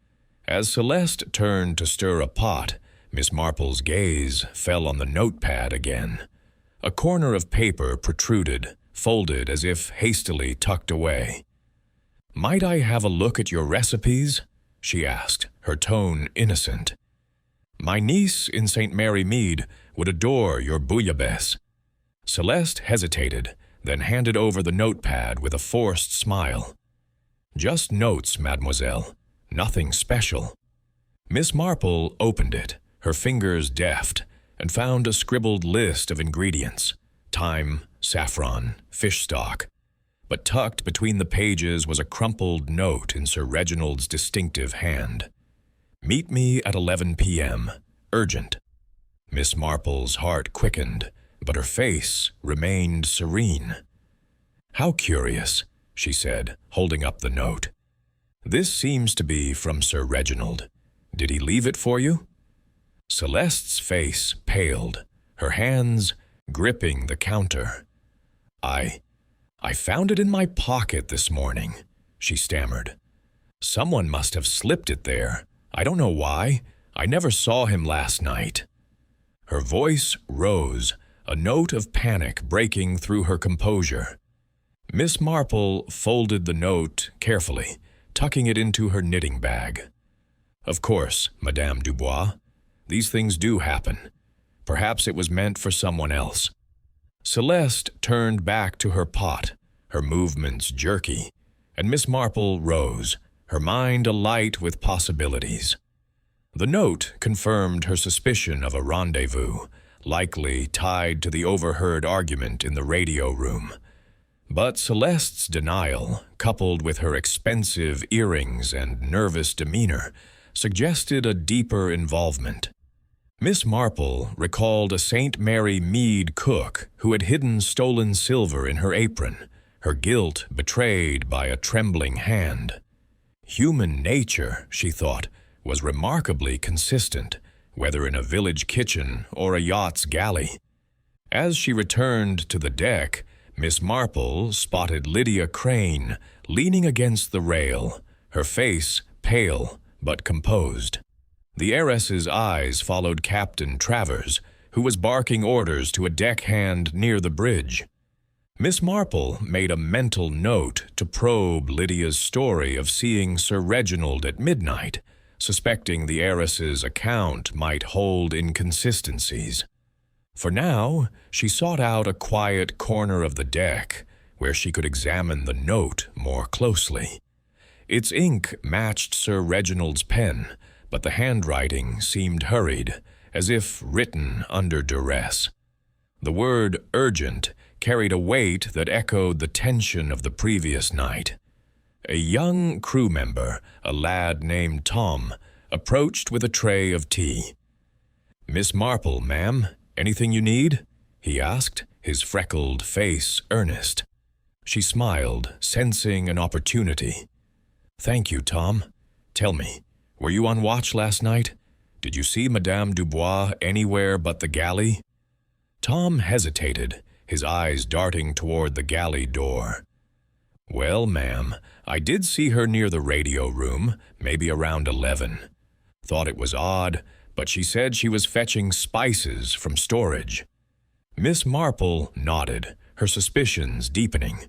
As Celeste turned to stir a pot, Miss Marple's gaze fell on the notepad again. A corner of paper protruded, folded as if hastily tucked away. "Might I have a look at your recipes?" she asked, her tone innocent. "My niece in St. Mary Mead would adore your bouillabaisse." Celeste hesitated, then handed over the notepad with a forced smile. "Just notes, mademoiselle. Nothing special." Miss Marple opened it, her fingers deft, and found a scribbled list of ingredients: thyme, saffron, fish stock. But tucked between the pages was a crumpled note in Sir Reginald's distinctive hand. "Meet me at 11 p.m. Urgent." Miss Marple's heart quickened, but her face remained serene. "How curious," she said, holding up the note. "This seems to be from Sir Reginald. Did he leave it for you?" Celeste's face paled, her hands gripping the counter. I found it in my pocket this morning," she stammered. "Someone must have slipped it there. I don't know why. I never saw him last night." Her voice rose, a note of panic breaking through her composure. Miss Marple folded the note carefully, tucking it into her knitting bag. "Of course, Madame Dubois. These things do happen. Perhaps it was meant for someone else." Celeste turned back to her pot, her movements jerky, and Miss Marple rose, her mind alight with possibilities. The note confirmed her suspicion of a rendezvous, likely tied to the overheard argument in the radio room. But Celeste's denial, coupled with her expensive earrings and nervous demeanor, suggested a deeper involvement. Miss Marple recalled a St. Mary Mead cook who had hidden stolen silver in her apron, her guilt betrayed by a trembling hand. Human nature, she thought, was remarkably consistent, whether in a village kitchen or a yacht's galley. As she returned to the deck, Miss Marple spotted Lydia Crane leaning against the rail, her face pale but composed. The heiress's eyes followed Captain Travers, who was barking orders to a deckhand near the bridge. Miss Marple made a mental note to probe Lydia's story of seeing Sir Reginald at midnight, suspecting the heiress's account might hold inconsistencies. For now, she sought out a quiet corner of the deck where she could examine the note more closely. Its ink matched Sir Reginald's pen, but the handwriting seemed hurried, as if written under duress. The word urgent carried a weight that echoed the tension of the previous night. A young crew member, a lad named Tom, approached with a tray of tea. "Miss Marple, ma'am, anything you need?" he asked, his freckled face earnest. She smiled, sensing an opportunity. "Thank you, Tom. Tell me, were you on watch last night? Did you see Madame Dubois anywhere but the galley?" Tom hesitated, his eyes darting toward the galley door. "Well, ma'am, I did see her near the radio room, maybe around 11. Thought it was odd, but she said she was fetching spices from storage." Miss Marple nodded, her suspicions deepening.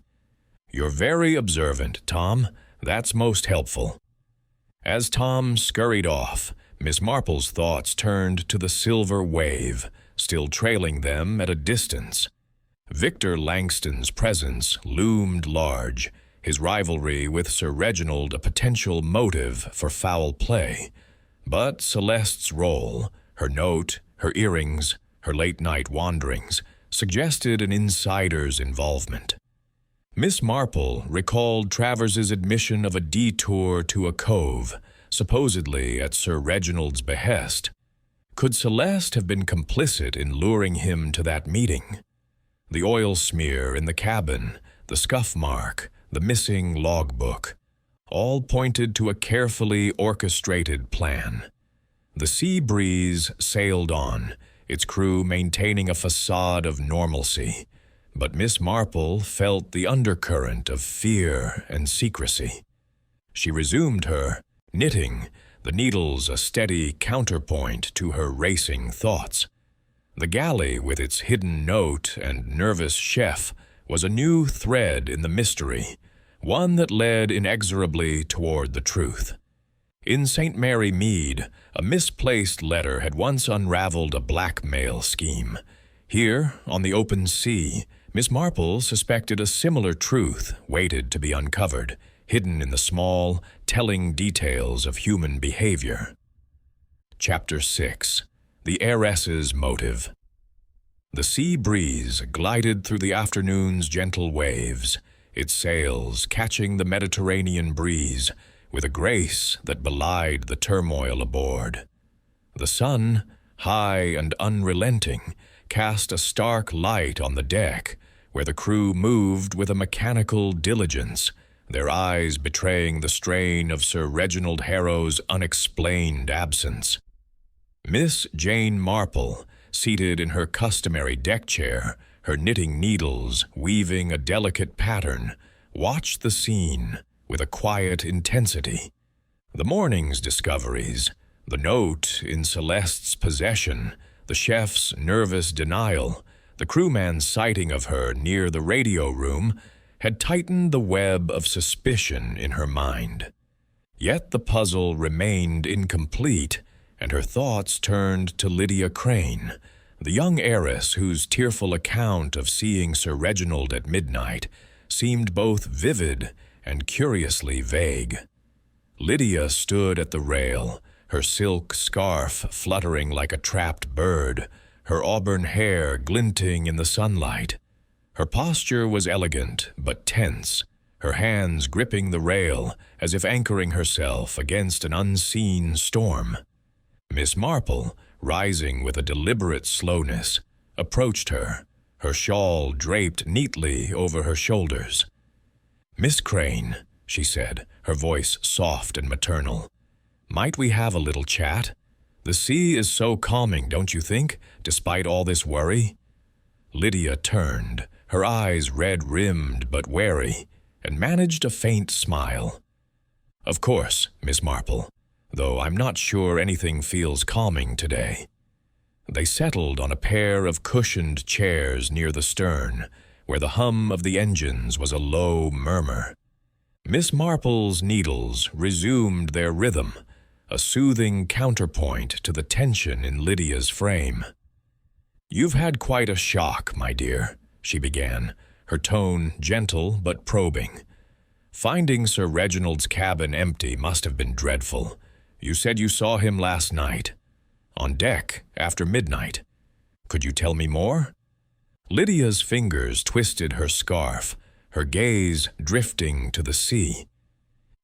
"You're very observant, Tom. That's most helpful." As Tom scurried off, Miss Marple's thoughts turned to the silver wave, still trailing them at a distance. Victor Langston's presence loomed large, his rivalry with Sir Reginald a potential motive for foul play. But Celeste's role, her note, her earrings, her late-night wanderings, suggested an insider's involvement. Miss Marple recalled Travers's admission of a detour to a cove, supposedly at Sir Reginald's behest. Could Celeste have been complicit in luring him to that meeting? The oil smear in the cabin, the scuff mark, the missing logbook, all pointed to a carefully orchestrated plan. The sea breeze sailed on, its crew maintaining a facade of normalcy, but Miss Marple felt the undercurrent of fear and secrecy. She resumed her knitting, the needles a steady counterpoint to her racing thoughts. The galley, with its hidden note and nervous chef, was a new thread in the mystery, one that led inexorably toward the truth. In St. Mary Mead, a misplaced letter had once unraveled a blackmail scheme. Here, on the open sea, Miss Marple suspected a similar truth waited to be uncovered, hidden in the small, telling details of human behavior. Chapter 6. The Heiress's Motive. The sea breeze glided through the afternoon's gentle waves, its sails catching the Mediterranean breeze with a grace that belied the turmoil aboard. The sun, high and unrelenting, cast a stark light on the deck, where the crew moved with a mechanical diligence, their eyes betraying the strain of Sir Reginald Harrow's unexplained absence. Miss Jane Marple, seated in her customary deck chair, her knitting needles weaving a delicate pattern, watched the scene with a quiet intensity. The morning's discoveries, the note in Celeste's possession, the chef's nervous denial, the crewman's sighting of her near the radio room, had tightened the web of suspicion in her mind. Yet the puzzle remained incomplete, and her thoughts turned to Lydia Crane, the young heiress whose tearful account of seeing Sir Reginald at midnight seemed both vivid and curiously vague. Lydia stood at the rail, her silk scarf fluttering like a trapped bird, her auburn hair glinting in the sunlight. Her posture was elegant but tense, her hands gripping the rail as if anchoring herself against an unseen storm. Miss Marple, rising with a deliberate slowness, approached her, her shawl draped neatly over her shoulders. "Miss Crane," she said, her voice soft and maternal, "might we have a little chat? The sea is so calming, don't you think, despite all this worry?" Lydia turned, her eyes red-rimmed but wary, and managed a faint smile. "Of course, Miss Marple, though I'm not sure anything feels calming today." They settled on a pair of cushioned chairs near the stern, where the hum of the engines was a low murmur. Miss Marple's needles resumed their rhythm, a soothing counterpoint to the tension in Lydia's frame. "You've had quite a shock, my dear," she began, her tone gentle but probing. "Finding Sir Reginald's cabin empty must have been dreadful. You said you saw him last night. On deck, after midnight. Could you tell me more?" Lydia's fingers twisted her scarf, her gaze drifting to the sea.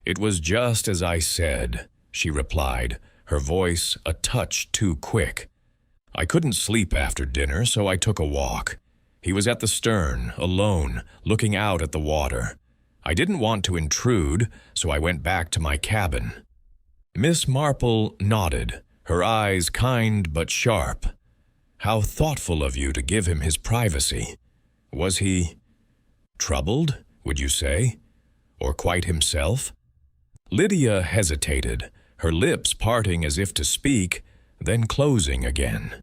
"It was just as I said," she replied, her voice a touch too quick. "I couldn't sleep after dinner, so I took a walk. He was at the stern, alone, looking out at the water. I didn't want to intrude, so I went back to my cabin." Miss Marple nodded, her eyes kind but sharp. "How thoughtful of you to give him his privacy. Was he troubled, would you say? Or quite himself?" Lydia hesitated, her lips parting as if to speak, then closing again.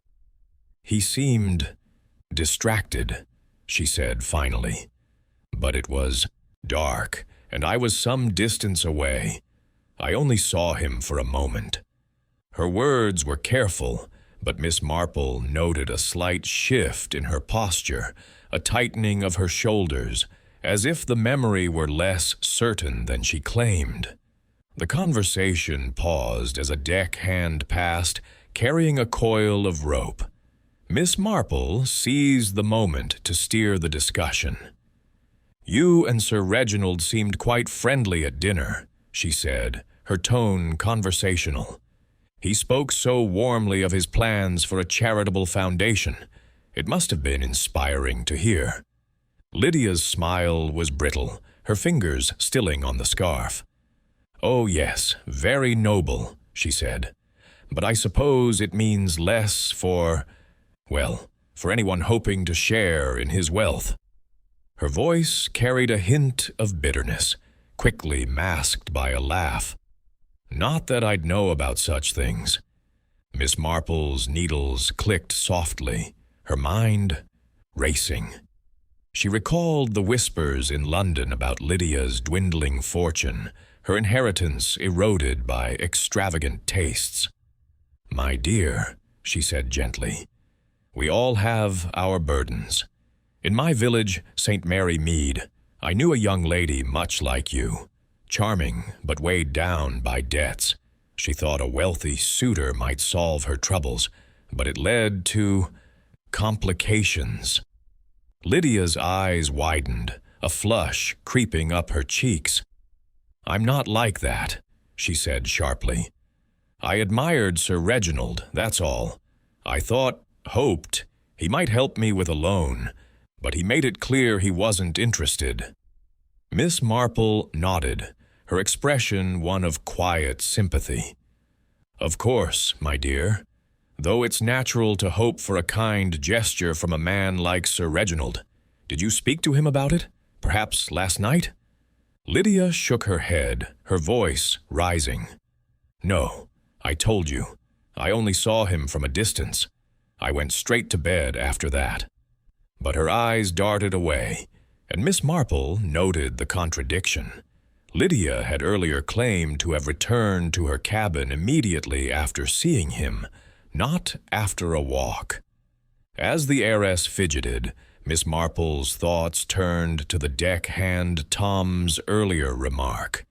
"He seemed distracted," she said finally. "But it was dark, and I was some distance away. I only saw him for a moment." Her words were careful, but Miss Marple noted a slight shift in her posture, a tightening of her shoulders, as if the memory were less certain than she claimed. The conversation paused as a deckhand passed, carrying a coil of rope. Miss Marple seized the moment to steer the discussion. "You and Sir Reginald seemed quite friendly at dinner," she said, her tone conversational. He spoke so warmly of his plans for a charitable foundation. It must have been inspiring to hear. Lydia's smile was brittle, her fingers stilling on the scarf. "Oh, yes, very noble," she said. "But I suppose it means less for, well, for anyone hoping to share in his wealth." Her voice carried a hint of bitterness, quickly masked by a laugh. "Not that I'd know about such things." Miss Marple's needles clicked softly, her mind racing. She recalled the whispers in London about Lydia's dwindling fortune, her inheritance eroded by extravagant tastes. "My dear," she said gently, "we all have our burdens. In my village, St. Mary Mead, I knew a young lady much like you, charming but weighed down by debts. She thought a wealthy suitor might solve her troubles, but it led to complications." Lydia's eyes widened, a flush creeping up her cheeks. "I'm not like that," she said sharply. "I admired Sir Reginald, that's all. I hoped, he might help me with a loan, but he made it clear he wasn't interested." Miss Marple nodded, her expression one of quiet sympathy. "Of course, my dear. Though it's natural to hope for a kind gesture from a man like Sir Reginald. Did you speak to him about it? Perhaps last night?" Lydia shook her head, her voice rising. "No, I told you. I only saw him from a distance. I went straight to bed after that." But her eyes darted away, and Miss Marple noted the contradiction. Lydia had earlier claimed to have returned to her cabin immediately after seeing him, not after a walk. As the heiress fidgeted, Miss Marple's thoughts turned to the deckhand Tom's earlier remark.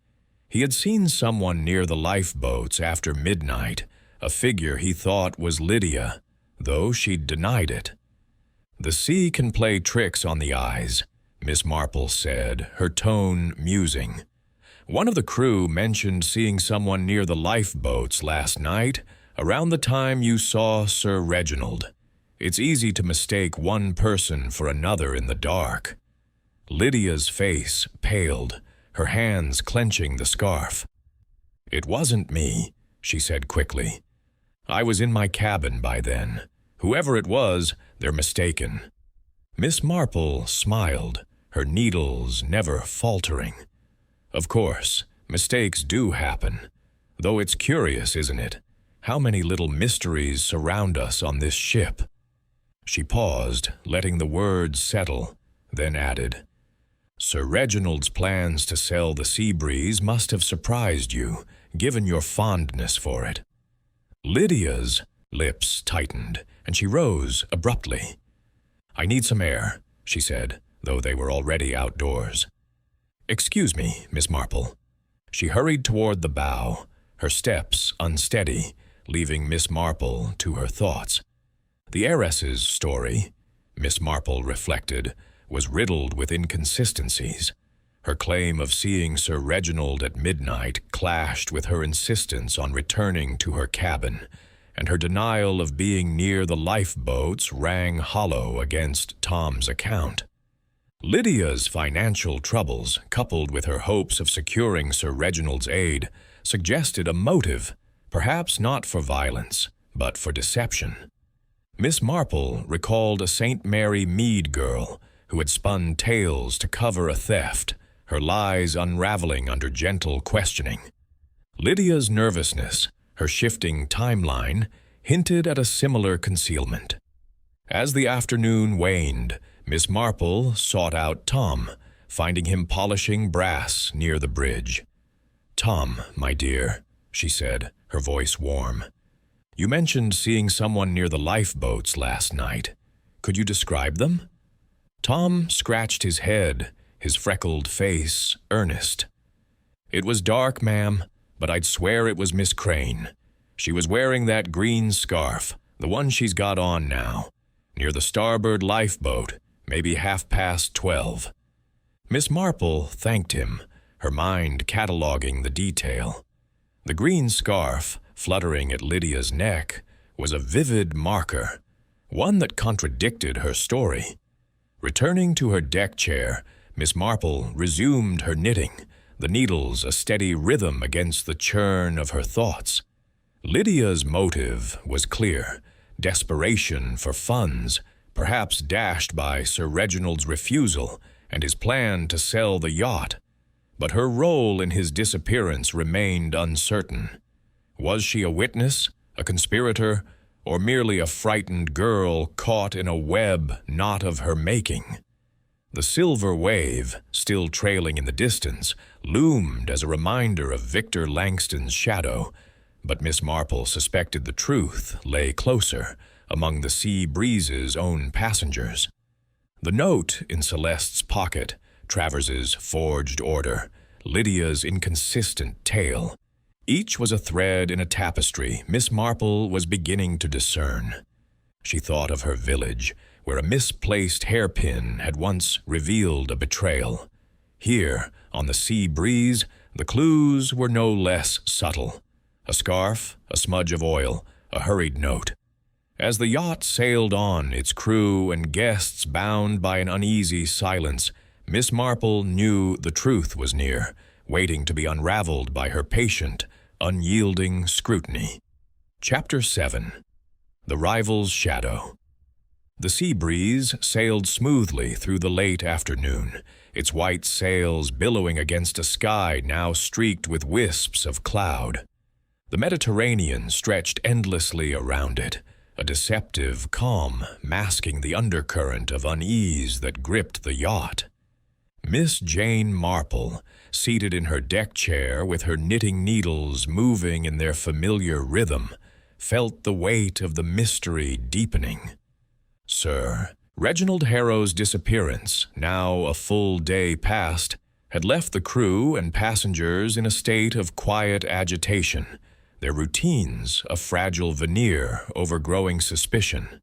He had seen someone near the lifeboats after midnight, a figure he thought was Lydia, though she'd denied it. "The sea can play tricks on the eyes," Miss Marple said, her tone musing. "One of the crew mentioned seeing someone near the lifeboats last night, around the time you saw Sir Reginald. It's easy to mistake one person for another in the dark." Lydia's face paled, her hands clenching the scarf. "It wasn't me," she said quickly. "I was in my cabin by then. Whoever it was, they're mistaken." Miss Marple smiled, her needles never faltering. "Of course, mistakes do happen. Though it's curious, isn't it? How many little mysteries surround us on this ship?" She paused, letting the words settle, then added, "Sir Reginald's plans to sell the Sea Breeze must have surprised you, given your fondness for it." Lydia's lips tightened, and she rose abruptly. "I need some air," she said, though they were already outdoors. "Excuse me, Miss Marple." She hurried toward the bow, her steps unsteady, leaving Miss Marple to her thoughts. The heiress's story, Miss Marple reflected, was riddled with inconsistencies. Her claim of seeing Sir Reginald at midnight clashed with her insistence on returning to her cabin, and her denial of being near the lifeboats rang hollow against Tom's account. Lydia's financial troubles, coupled with her hopes of securing Sir Reginald's aid, suggested a motive, perhaps not for violence, but for deception. Miss Marple recalled a St. Mary Mead girl who had spun tales to cover a theft, her lies unraveling under gentle questioning. Lydia's nervousness, her shifting timeline, hinted at a similar concealment. As the afternoon waned, Miss Marple sought out Tom, finding him polishing brass near the bridge. "Tom, my dear," she said, her voice warm. "You mentioned seeing someone near the lifeboats last night. Could you describe them?" Tom scratched his head, his freckled face earnest. "It was dark, ma'am, but I'd swear it was Miss Crane. She was wearing that green scarf, the one she's got on now, near the starboard lifeboat, maybe 12:30. Miss Marple thanked him, her mind cataloging the detail. The green scarf, fluttering at Lydia's neck, was a vivid marker, one that contradicted her story. Returning to her deck chair, Miss Marple resumed her knitting, the needles a steady rhythm against the churn of her thoughts. Lydia's motive was clear: desperation for funds, perhaps dashed by Sir Reginald's refusal and his plan to sell the yacht. But her role in his disappearance remained uncertain. Was she a witness, a conspirator, or merely a frightened girl caught in a web not of her making? The silver wave, still trailing in the distance, loomed as a reminder of Victor Langston's shadow, but Miss Marple suspected the truth lay closer, among the sea breeze's own passengers. The note in Celeste's pocket, Travers's forged order, Lydia's inconsistent tale, each was a thread in a tapestry Miss Marple was beginning to discern. She thought of her village, where a misplaced hairpin had once revealed a betrayal. Here, on the sea breeze, the clues were no less subtle. A scarf, a smudge of oil, a hurried note. As the yacht sailed on, its crew and guests bound by an uneasy silence, Miss Marple knew the truth was near, waiting to be unraveled by her patient, unyielding scrutiny. Chapter 7. The Rival's Shadow. The sea breeze sailed smoothly through the late afternoon, its white sails billowing against a sky now streaked with wisps of cloud. The Mediterranean stretched endlessly around it, a deceptive calm masking the undercurrent of unease that gripped the yacht. Miss Jane Marple, seated in her deck chair with her knitting needles moving in their familiar rhythm, felt the weight of the mystery deepening. Sir Reginald Harrow's disappearance, now a full day past, had left the crew and passengers in a state of quiet agitation, their routines a fragile veneer over growing suspicion.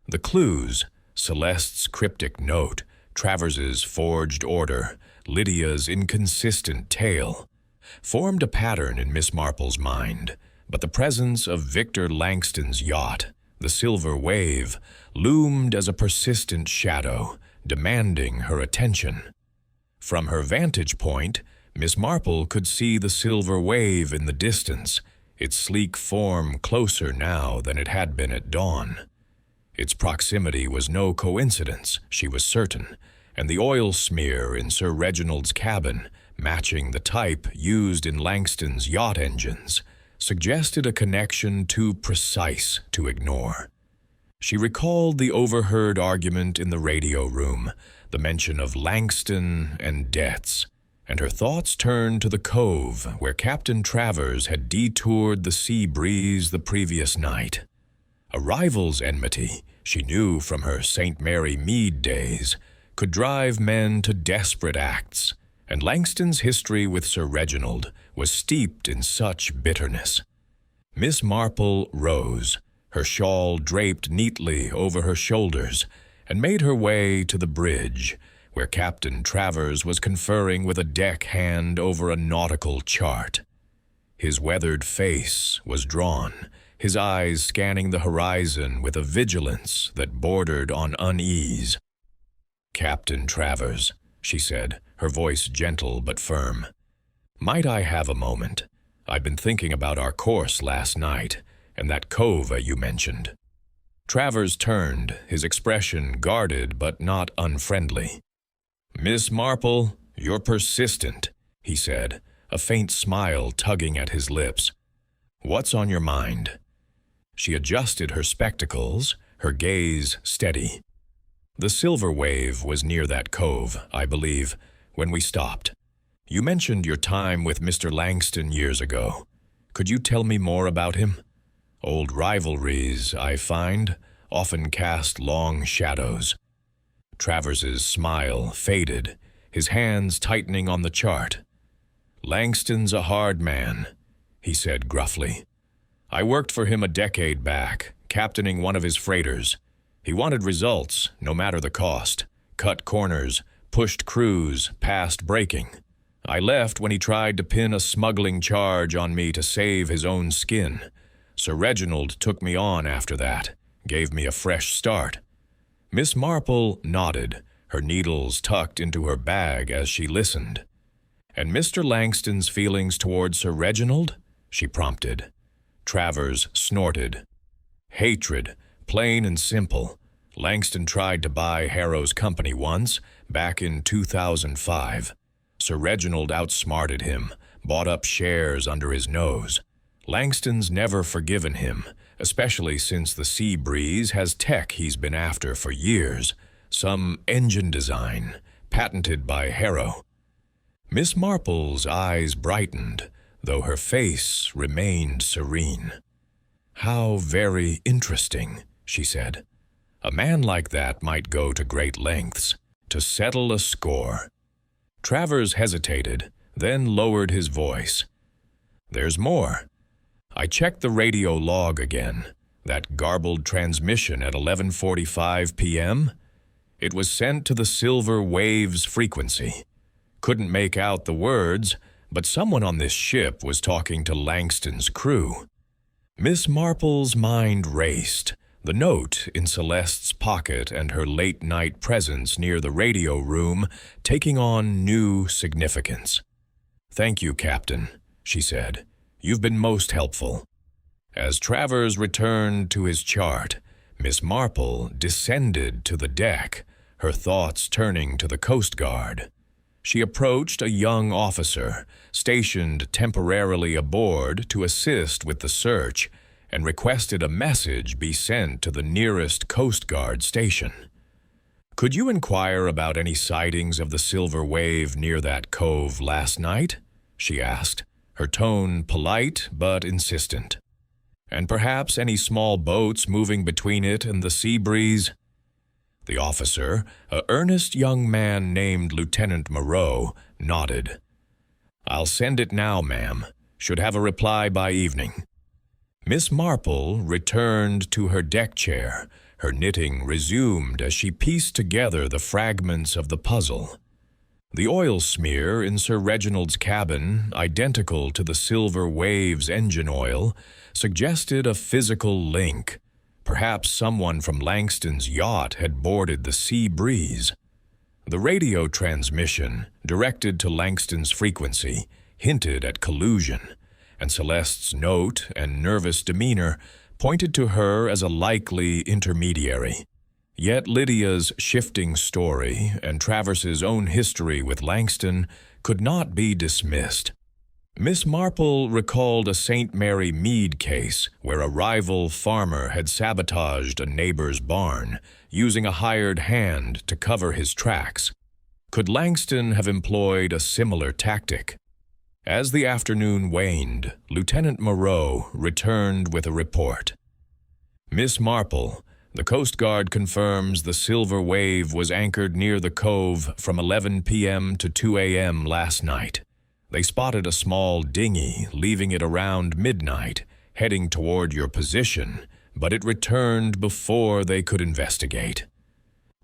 The clues, Celeste's cryptic note, Travers's forged order, Lydia's inconsistent tale, formed a pattern in Miss Marple's mind, but the presence of Victor Langston's yacht, the silver wave, loomed as a persistent shadow, demanding her attention. From her vantage point, Miss Marple could see the silver wave in the distance, its sleek form closer now than it had been at dawn. Its proximity was no coincidence, she was certain, and the oil smear in Sir Reginald's cabin, matching the type used in Langston's yacht engines, suggested a connection too precise to ignore. She recalled the overheard argument in the radio room, the mention of Langston and debts, and her thoughts turned to the cove where Captain Travers had detoured the sea breeze the previous night. A rival's enmity, she knew from her St. Mary Mead days, could drive men to desperate acts, and Langston's history with Sir Reginald was steeped in such bitterness. Miss Marple rose, her shawl draped neatly over her shoulders, and made her way to the bridge, where Captain Travers was conferring with a deckhand over a nautical chart. His weathered face was drawn, his eyes scanning the horizon with a vigilance that bordered on unease. "Captain Travers," she said, her voice gentle but firm, "might I have a moment? I've been thinking about our course last night, and that cove you mentioned." Travers turned, his expression guarded but not unfriendly. "Miss Marple, you're persistent," he said, a faint smile tugging at his lips. "What's on your mind?" She adjusted her spectacles, her gaze steady. "The silver wave was near that cove, I believe, when we stopped. You mentioned your time with Mr. Langston years ago. Could you tell me more about him? Old rivalries, I find, often cast long shadows." Travers's smile faded, his hands tightening on the chart. "Langston's a hard man," he said gruffly. "I worked for him a decade back, captaining one of his freighters. He wanted results, no matter the cost, cut corners, pushed crews past breaking. I left when he tried to pin a smuggling charge on me to save his own skin. Sir Reginald took me on after that, gave me a fresh start." Miss Marple nodded, her needles tucked into her bag as she listened. "And Mr. Langston's feelings toward Sir Reginald?" she prompted. Travers snorted. "Hatred, plain and simple. Langston tried to buy Harrow's company once, back in 2005. Sir Reginald outsmarted him, bought up shares under his nose. Langston's never forgiven him, especially since the Sea Breeze has tech he's been after for years, some engine design, patented by Harrow." Miss Marple's eyes brightened, though her face remained serene. "How very interesting," she said. "A man like that might go to great lengths to settle a score." Travers hesitated, then lowered his voice. "There's more. I checked the radio log again. That garbled transmission at 11:45 p.m.? It was sent to the Silver Waves frequency. Couldn't make out the words, but someone on this ship was talking to Langston's crew." Miss Marple's mind raced, the note in Celeste's pocket and her late-night presence near the radio room taking on new significance. "Thank you, Captain," she said. "You've been most helpful." As Travers returned to his chart, Miss Marple descended to the deck, her thoughts turning to the Coast Guard. She approached a young officer, stationed temporarily aboard to assist with the search, and requested a message be sent to the nearest Coast Guard station. "Could you inquire about any sightings of the Silver Wave near that cove last night?" she asked, her tone polite but insistent. "And perhaps any small boats moving between it and the Sea Breeze?" The officer, an earnest young man named Lieutenant Moreau, nodded. "I'll send it now, ma'am. Should have a reply by evening." Miss Marple returned to her deck chair, her knitting resumed as she pieced together the fragments of the puzzle. The oil smear in Sir Reginald's cabin, identical to the Silver Wave's engine oil, suggested a physical link. Perhaps someone from Langston's yacht had boarded the Sea Breeze. The radio transmission, directed to Langston's frequency, hinted at collusion, and Celeste's note and nervous demeanor pointed to her as a likely intermediary. Yet Lydia's shifting story and Travers's own history with Langston could not be dismissed. Miss Marple recalled a St. Mary Mead case where a rival farmer had sabotaged a neighbor's barn, using a hired hand to cover his tracks. Could Langston have employed a similar tactic? As the afternoon waned, Lieutenant Moreau returned with a report. "Miss Marple, the Coast Guard confirms the Silver Wave was anchored near the cove from 11 p.m. to 2 a.m. last night. They spotted a small dinghy leaving it around midnight, heading toward your position, but it returned before they could investigate."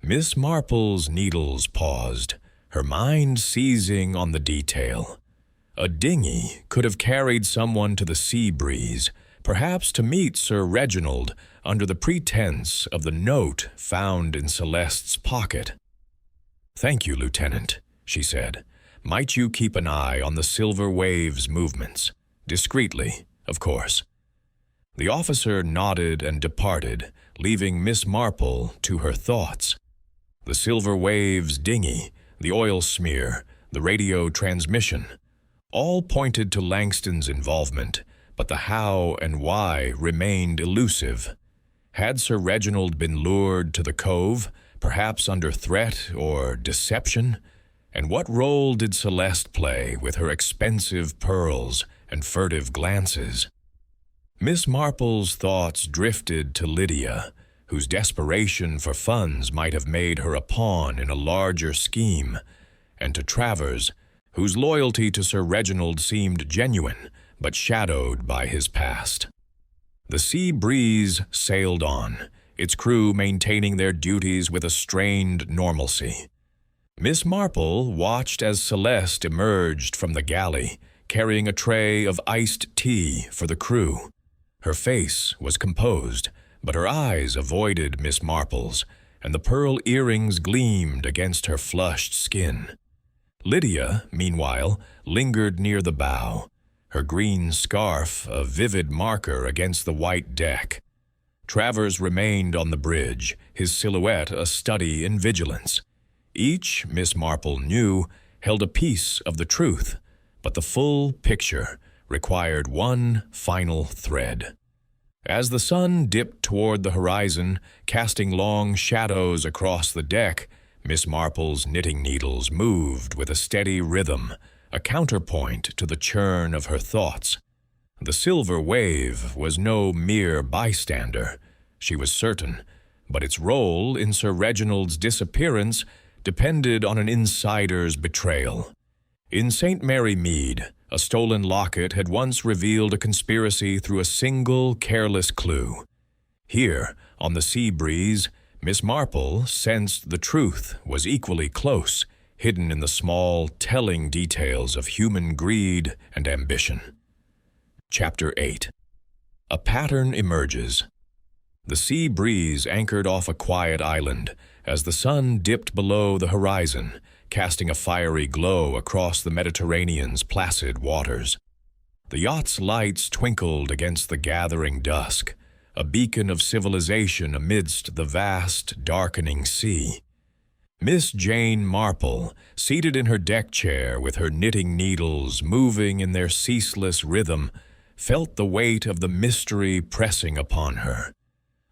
Miss Marple's needles paused, her mind seizing on the detail. A dinghy could have carried someone to the Sea Breeze, perhaps to meet Sir Reginald under the pretense of the note found in Celeste's pocket. "Thank you, Lieutenant," she said. "Might you keep an eye on the Silver Wave's movements? Discreetly, of course." The officer nodded and departed, leaving Miss Marple to her thoughts. The Silver Wave's dinghy, the oil smear, the radio transmission, all pointed to Langston's involvement, but the how and why remained elusive. Had Sir Reginald been lured to the cove, perhaps under threat or deception? And what role did Celeste play with her expensive pearls and furtive glances? Miss Marple's thoughts drifted to Lydia, whose desperation for funds might have made her a pawn in a larger scheme, and to Travers, whose loyalty to Sir Reginald seemed genuine, but shadowed by his past. The Sea Breeze sailed on, its crew maintaining their duties with a strained normalcy. Miss Marple watched as Celeste emerged from the galley, carrying a tray of iced tea for the crew. Her face was composed, but her eyes avoided Miss Marple's, and the pearl earrings gleamed against her flushed skin. Lydia, meanwhile, lingered near the bow, her green scarf a vivid marker against the white deck. Travers remained on the bridge, his silhouette a study in vigilance. Each, Miss Marple knew, held a piece of the truth, but the full picture required one final thread. As the sun dipped toward the horizon, casting long shadows across the deck, Miss Marple's knitting needles moved with a steady rhythm, a counterpoint to the churn of her thoughts. The silver wave was no mere bystander, she was certain, but its role in Sir Reginald's disappearance depended on an insider's betrayal. In St. Mary Mead, a stolen locket had once revealed a conspiracy through a single careless clue. Here, on the sea breeze, Miss Marple sensed the truth was equally close, hidden in the small, telling details of human greed and ambition. Chapter 8. A pattern emerges. The sea breeze anchored off a quiet island as the sun dipped below the horizon, casting a fiery glow across the Mediterranean's placid waters. The yacht's lights twinkled against the gathering dusk, a beacon of civilization amidst the vast, darkening sea. Miss Jane Marple, seated in her deck chair with her knitting needles moving in their ceaseless rhythm, felt the weight of the mystery pressing upon her.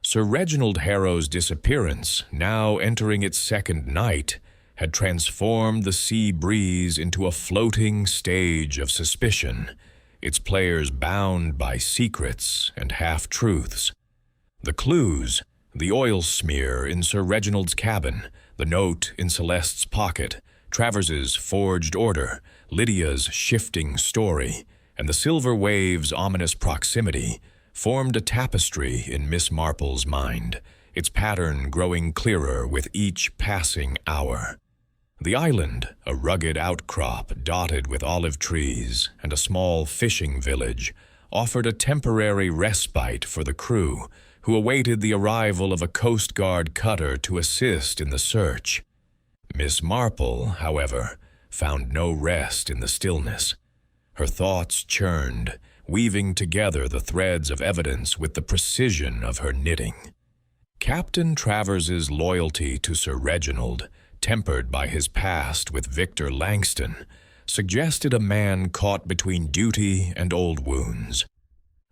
Sir Reginald Harrow's disappearance, now entering its second night, had transformed the sea breeze into a floating stage of suspicion, its players bound by secrets and half-truths. The clues, the oil smear in Sir Reginald's cabin, the note in Celeste's pocket, Travers's forged order, Lydia's shifting story, and the silver wave's ominous proximity formed a tapestry in Miss Marple's mind, its pattern growing clearer with each passing hour. The island, a rugged outcrop dotted with olive trees and a small fishing village, offered a temporary respite for the crew, who awaited the arrival of a Coast Guard cutter to assist in the search. Miss Marple, however, found no rest in the stillness. Her thoughts churned, weaving together the threads of evidence with the precision of her knitting. Captain Travers's loyalty to Sir Reginald, tempered by his past with Victor Langston, suggested a man caught between duty and old wounds.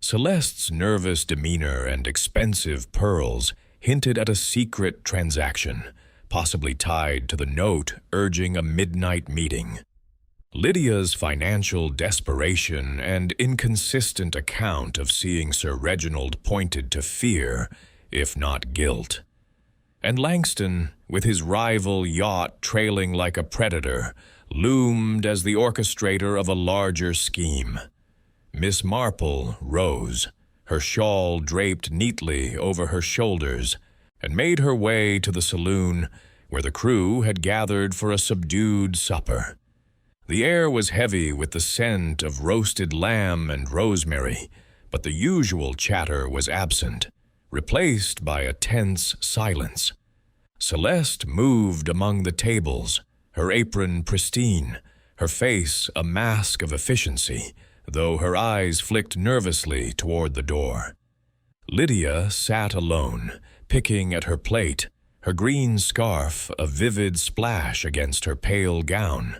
Celeste's nervous demeanor and expensive pearls hinted at a secret transaction, possibly tied to the note urging a midnight meeting. Lydia's financial desperation and inconsistent account of seeing Sir Reginald pointed to fear, if not guilt. And Langston, with his rival Yacht trailing like a predator, loomed as the orchestrator of a larger scheme. Miss Marple rose, her shawl draped neatly over her shoulders, and made her way to the saloon where the crew had gathered for a subdued supper. The air was heavy with the scent of roasted lamb and rosemary, but the usual chatter was absent, replaced by a tense silence. Celeste moved among the tables, her apron pristine, her face a mask of efficiency, though her eyes flicked nervously toward the door. Lydia sat alone, picking at her plate, her green scarf a vivid splash against her pale gown.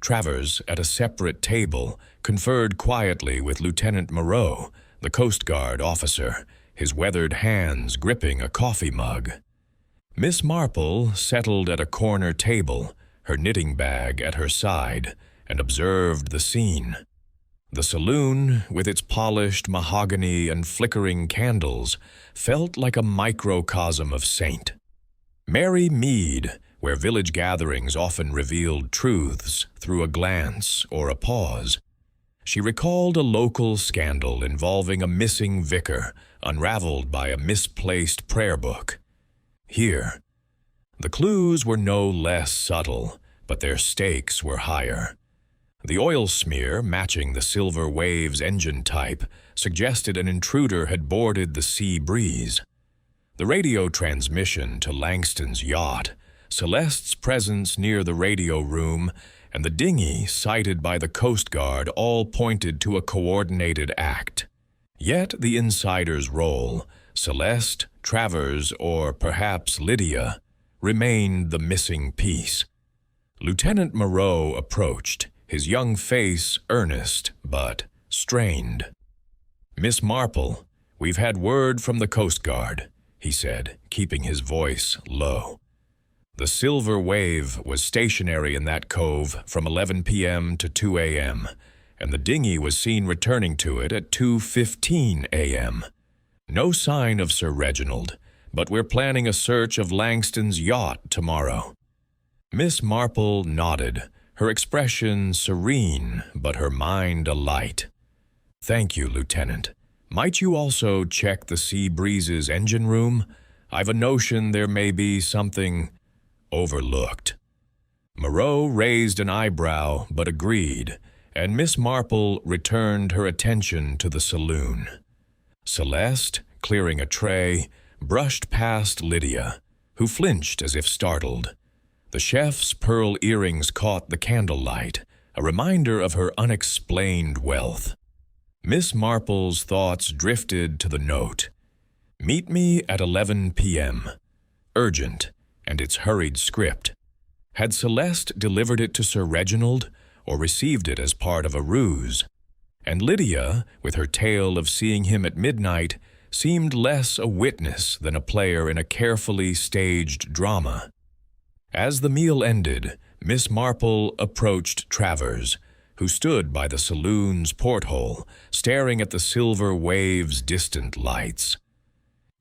Travers, at a separate table, conferred quietly with Lieutenant Moreau, the Coast Guard officer, his weathered hands gripping a coffee mug. Miss Marple settled at a corner table, her knitting bag at her side, and observed the scene. The saloon, with its polished mahogany and flickering candles, felt like a microcosm of St. Mary Mead, where village gatherings often revealed truths through a glance or a pause. She recalled a local scandal involving a missing vicar, unraveled by a misplaced prayer book. Here, The clues were no less subtle, but their stakes were higher. The oil smear, matching the Silver Wave's engine type, suggested an intruder had boarded the Sea Breeze. The radio transmission to Langston's yacht, Celeste's presence near the radio room, and the dinghy sighted by the Coast Guard all pointed to a coordinated act. Yet the insider's role, Celeste, Travers, or perhaps Lydia, remained the missing piece. Lieutenant Moreau approached, his young face earnest but strained. "Miss Marple, we've had word from the Coast Guard," he said, keeping his voice low. "The Silver Wave was stationary in that cove from 11 p.m. to 2 a.m., and the dinghy was seen returning to it at 2:15 a.m. No sign of Sir Reginald, but we're planning a search of Langston's yacht tomorrow." Miss Marple nodded, her expression serene, but her mind alight. "Thank you, Lieutenant. Might you also check the Sea Breeze's engine room? I've a notion there may be something overlooked." Moreau raised an eyebrow but agreed, and Miss Marple returned her attention to the saloon. Celeste, clearing a tray, brushed past Lydia, who flinched as if startled. The chef's pearl earrings caught the candlelight, a reminder of her unexplained wealth. Miss Marple's thoughts drifted to the note. "Meet me at 11 p.m. Urgent," and its hurried script. Had Celeste delivered it to Sir Reginald, or received it as part of a ruse? And Lydia, with her tale of seeing him at midnight, seemed less a witness than a player in a carefully staged drama. As the meal ended, Miss Marple approached Travers, who stood by the saloon's porthole, staring at the Silver Wave's distant lights.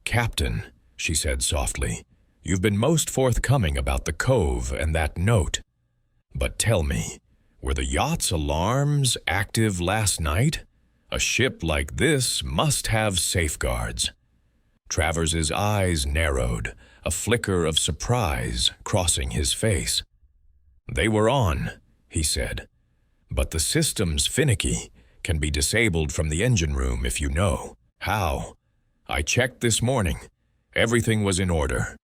"Captain," she said softly, "you've been most forthcoming about the cove and that note. But tell me, were the yacht's alarms active last night? A ship like this must have safeguards." Travers's eyes narrowed, a flicker of surprise crossing his face. "They were on," he said. "But the system's finicky, can be disabled from the engine room if you know. How? I checked this morning. Everything was in order."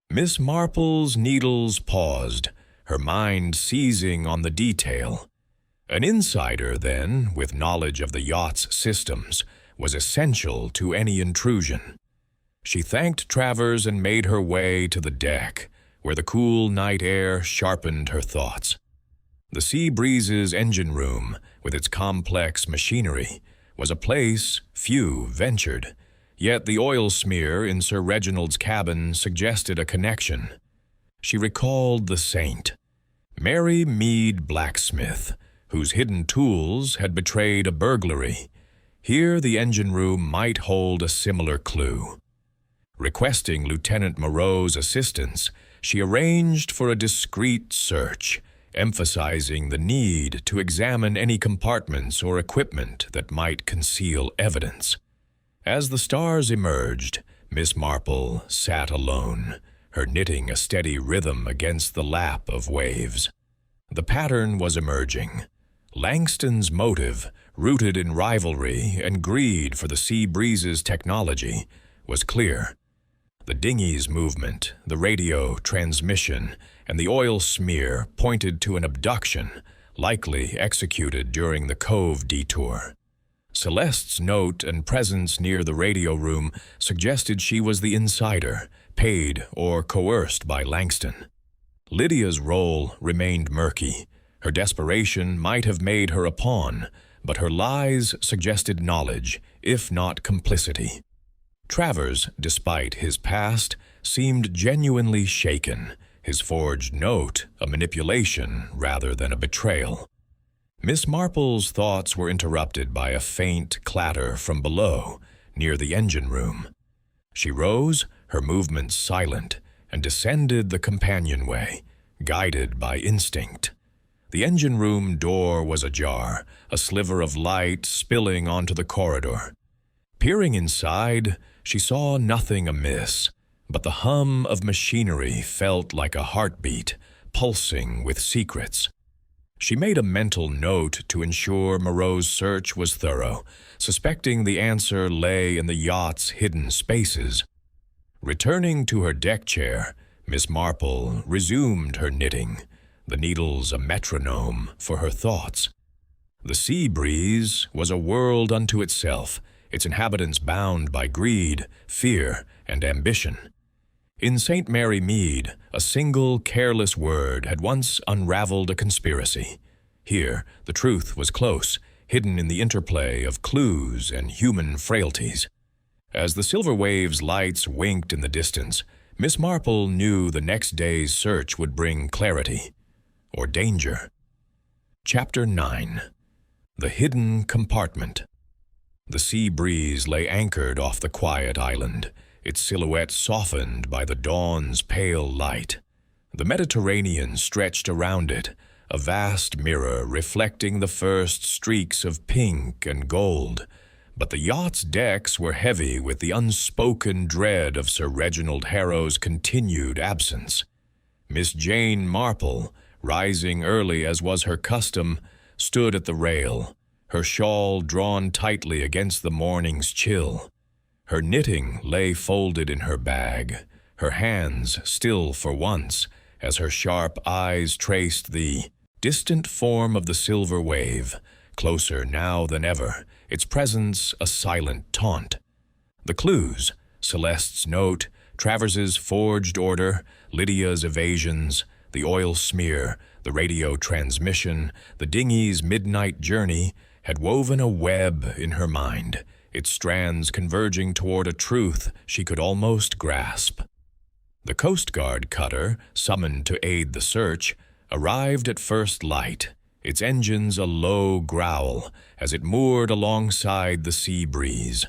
Miss Marple's needles paused, her mind seizing on the detail. An insider, then, with knowledge of the yacht's systems, was essential to any intrusion. She thanked Travers and made her way to the deck, where the cool night air sharpened her thoughts. The Sea Breeze's engine room, with its complex machinery, was a place few ventured, yet the oil smear in Sir Reginald's cabin suggested a connection. She recalled the saint, Mary Mead Blacksmith, whose hidden tools had betrayed a burglary. Here the engine room might hold a similar clue. Requesting Lieutenant Moreau's assistance, she arranged for a discreet search, emphasizing the need to examine any compartments or equipment that might conceal evidence. As the stars emerged, Miss Marple sat alone, her knitting a steady rhythm against the lap of waves. The pattern was emerging. Langston's motive, rooted in rivalry and greed for the Sea Breeze's technology, was clear. The dinghy's movement, the radio transmission, and the oil smear pointed to an abduction, likely executed during the cove detour. Celeste's note and presence near the radio room suggested she was the insider, paid or coerced by Langston. Lydia's role remained murky. Her desperation might have made her a pawn, but her lies suggested knowledge, if not complicity. Travers, despite his past, seemed genuinely shaken, his forged note a manipulation rather than a betrayal. Miss Marple's thoughts were interrupted by a faint clatter from below, near the engine room. She rose, her movements silent, and descended the companionway, guided by instinct. The engine room door was ajar, a sliver of light spilling onto the corridor. Peering inside, she saw nothing amiss, but the hum of machinery felt like a heartbeat, pulsing with secrets. She made a mental note to ensure Moreau's search was thorough, suspecting the answer lay in the yacht's hidden spaces. Returning to her deck chair, Miss Marple resumed her knitting, the needles a metronome for her thoughts. The sea breeze was a world unto itself, its inhabitants bound by greed, fear, and ambition. In St. Mary Mead, a single careless word had once unraveled a conspiracy. Here, the truth was close, hidden in the interplay of clues and human frailties. As the silver wave's lights winked in the distance, Miss Marple knew the next day's search would bring clarity, or danger. Chapter 9. The Hidden Compartment. The sea breeze lay anchored off the quiet island, its silhouette softened by the dawn's pale light. The Mediterranean stretched around it, a vast mirror reflecting the first streaks of pink and gold, but the yacht's decks were heavy with the unspoken dread of Sir Reginald Harrow's continued absence. Miss Jane Marple, rising early as was her custom, stood at the rail, her shawl drawn tightly against the morning's chill. Her knitting lay folded in her bag, her hands still for once, as her sharp eyes traced the distant form of the silver wave, closer now than ever, its presence a silent taunt. The clues, Celeste's note, Travers's forged order, Lydia's evasions, the oil smear, the radio transmission, the dinghy's midnight journey, had woven a web in her mind, its strands converging toward a truth she could almost grasp. The Coast Guard cutter, summoned to aid the search, arrived at first light, its engines a low growl as it moored alongside the sea breeze.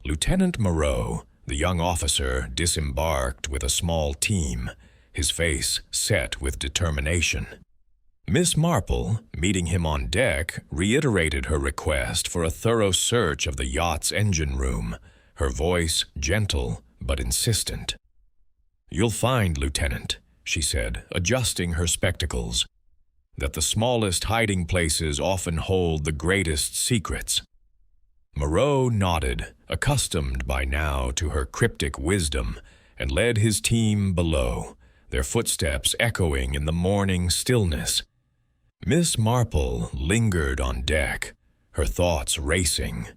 Lieutenant Moreau, the young officer, disembarked with a small team, his face set with determination. Miss Marple, meeting him on deck, reiterated her request for a thorough search of the yacht's engine room, her voice gentle but insistent. "You'll find, Lieutenant," she said, adjusting her spectacles, "that the smallest hiding places often hold the greatest secrets." Moreau nodded, accustomed by now to her cryptic wisdom, and led his team below, their footsteps echoing in the morning stillness. Miss Marple lingered on deck, her thoughts racing.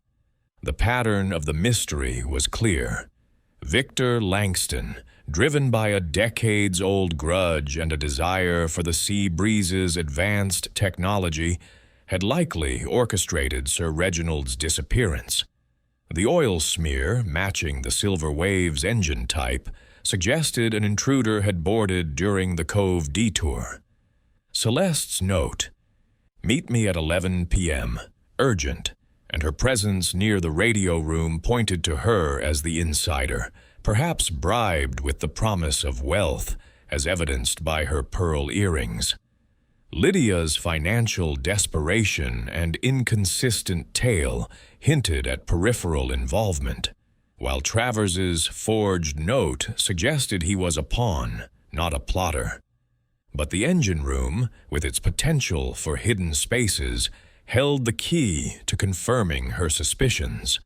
The pattern of the mystery was clear. Victor Langston, driven by a decades-old grudge and a desire for the sea breeze's advanced technology, had likely orchestrated Sir Reginald's disappearance. The oil smear, matching the Silver Wave's engine type, suggested an intruder had boarded during the Cove detour. Celeste's note, "Meet me at 11 p.m., urgent," and her presence near the radio room pointed to her as the insider, perhaps bribed with the promise of wealth, as evidenced by her pearl earrings. Lydia's financial desperation and inconsistent tale hinted at peripheral involvement, while Travers's forged note suggested he was a pawn, not a plotter. But the engine room, with its potential for hidden spaces, held the key to confirming her suspicions.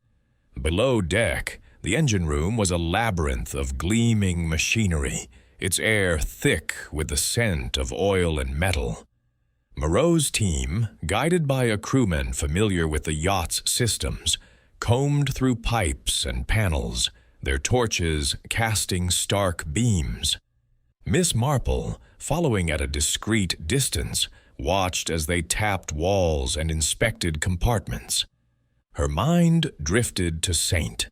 Below deck, the engine room was a labyrinth of gleaming machinery, its air thick with the scent of oil and metal. Moreau's team, guided by a crewman familiar with the yacht's systems, combed through pipes and panels, their torches casting stark beams. Miss Marple, following at a discreet distance, watched as they tapped walls and inspected compartments. Her mind drifted to St.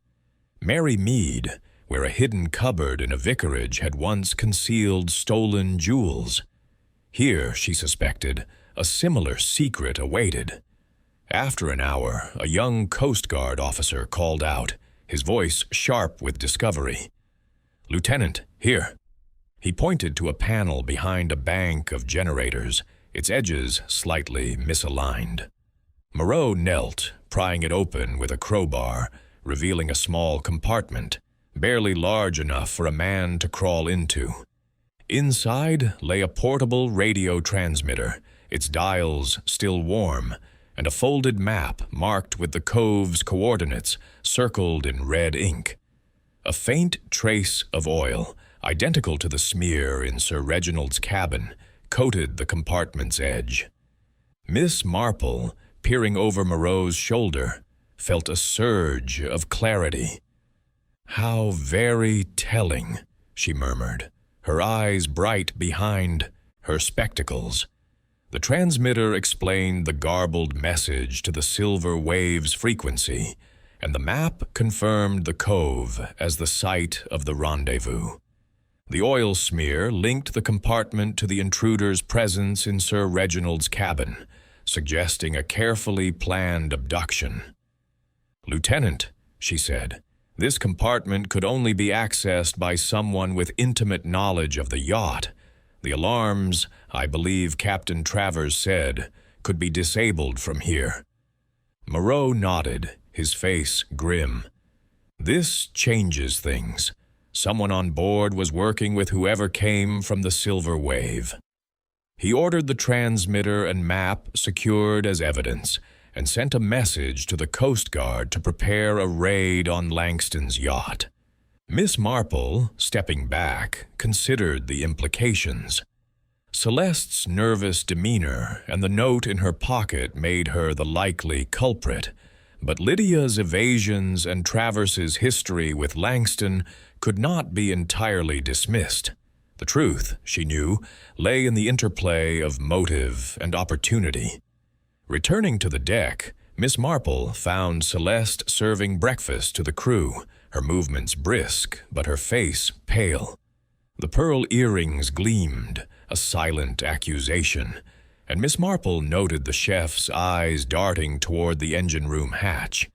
Mary Mead, where a hidden cupboard in a vicarage had once concealed stolen jewels. Here, she suspected, a similar secret awaited. After an hour, a young Coast Guard officer called out, his voice sharp with discovery. "Lieutenant, here." He pointed to a panel behind a bank of generators, its edges slightly misaligned. Moreau knelt, prying it open with a crowbar, revealing a small compartment, barely large enough for a man to crawl into. Inside lay a portable radio transmitter, its dials still warm, and a folded map marked with the cove's coordinates circled in red ink. A faint trace of oil, identical to the smear in Sir Reginald's cabin, coated the compartment's edge. Miss Marple, peering over Moreau's shoulder, felt a surge of clarity. "How very telling," she murmured, her eyes bright behind her spectacles. The transmitter explained the garbled message to the silver wave's frequency, and the map confirmed the cove as the site of the rendezvous. The oil smear linked the compartment to the intruder's presence in Sir Reginald's cabin, suggesting a carefully planned abduction. "Lieutenant," she said, "this compartment could only be accessed by someone with intimate knowledge of the yacht. The alarms, I believe Captain Travers said, could be disabled from here." Moreau nodded, his face grim. "This changes things. Someone on board was working with whoever came from the Silver Wave." He ordered the transmitter and map secured as evidence and sent a message to the Coast Guard to prepare a raid on Langston's yacht. Miss Marple, stepping back, considered the implications. Celeste's nervous demeanor and the note in her pocket made her the likely culprit, but Lydia's evasions and Travers's history with Langston could not be entirely dismissed. The truth, she knew, lay in the interplay of motive and opportunity. Returning to the deck, Miss Marple found Celeste serving breakfast to the crew, her movements brisk, but her face pale. The pearl earrings gleamed, a silent accusation, and Miss Marple noted the chef's eyes darting toward the engine room hatch.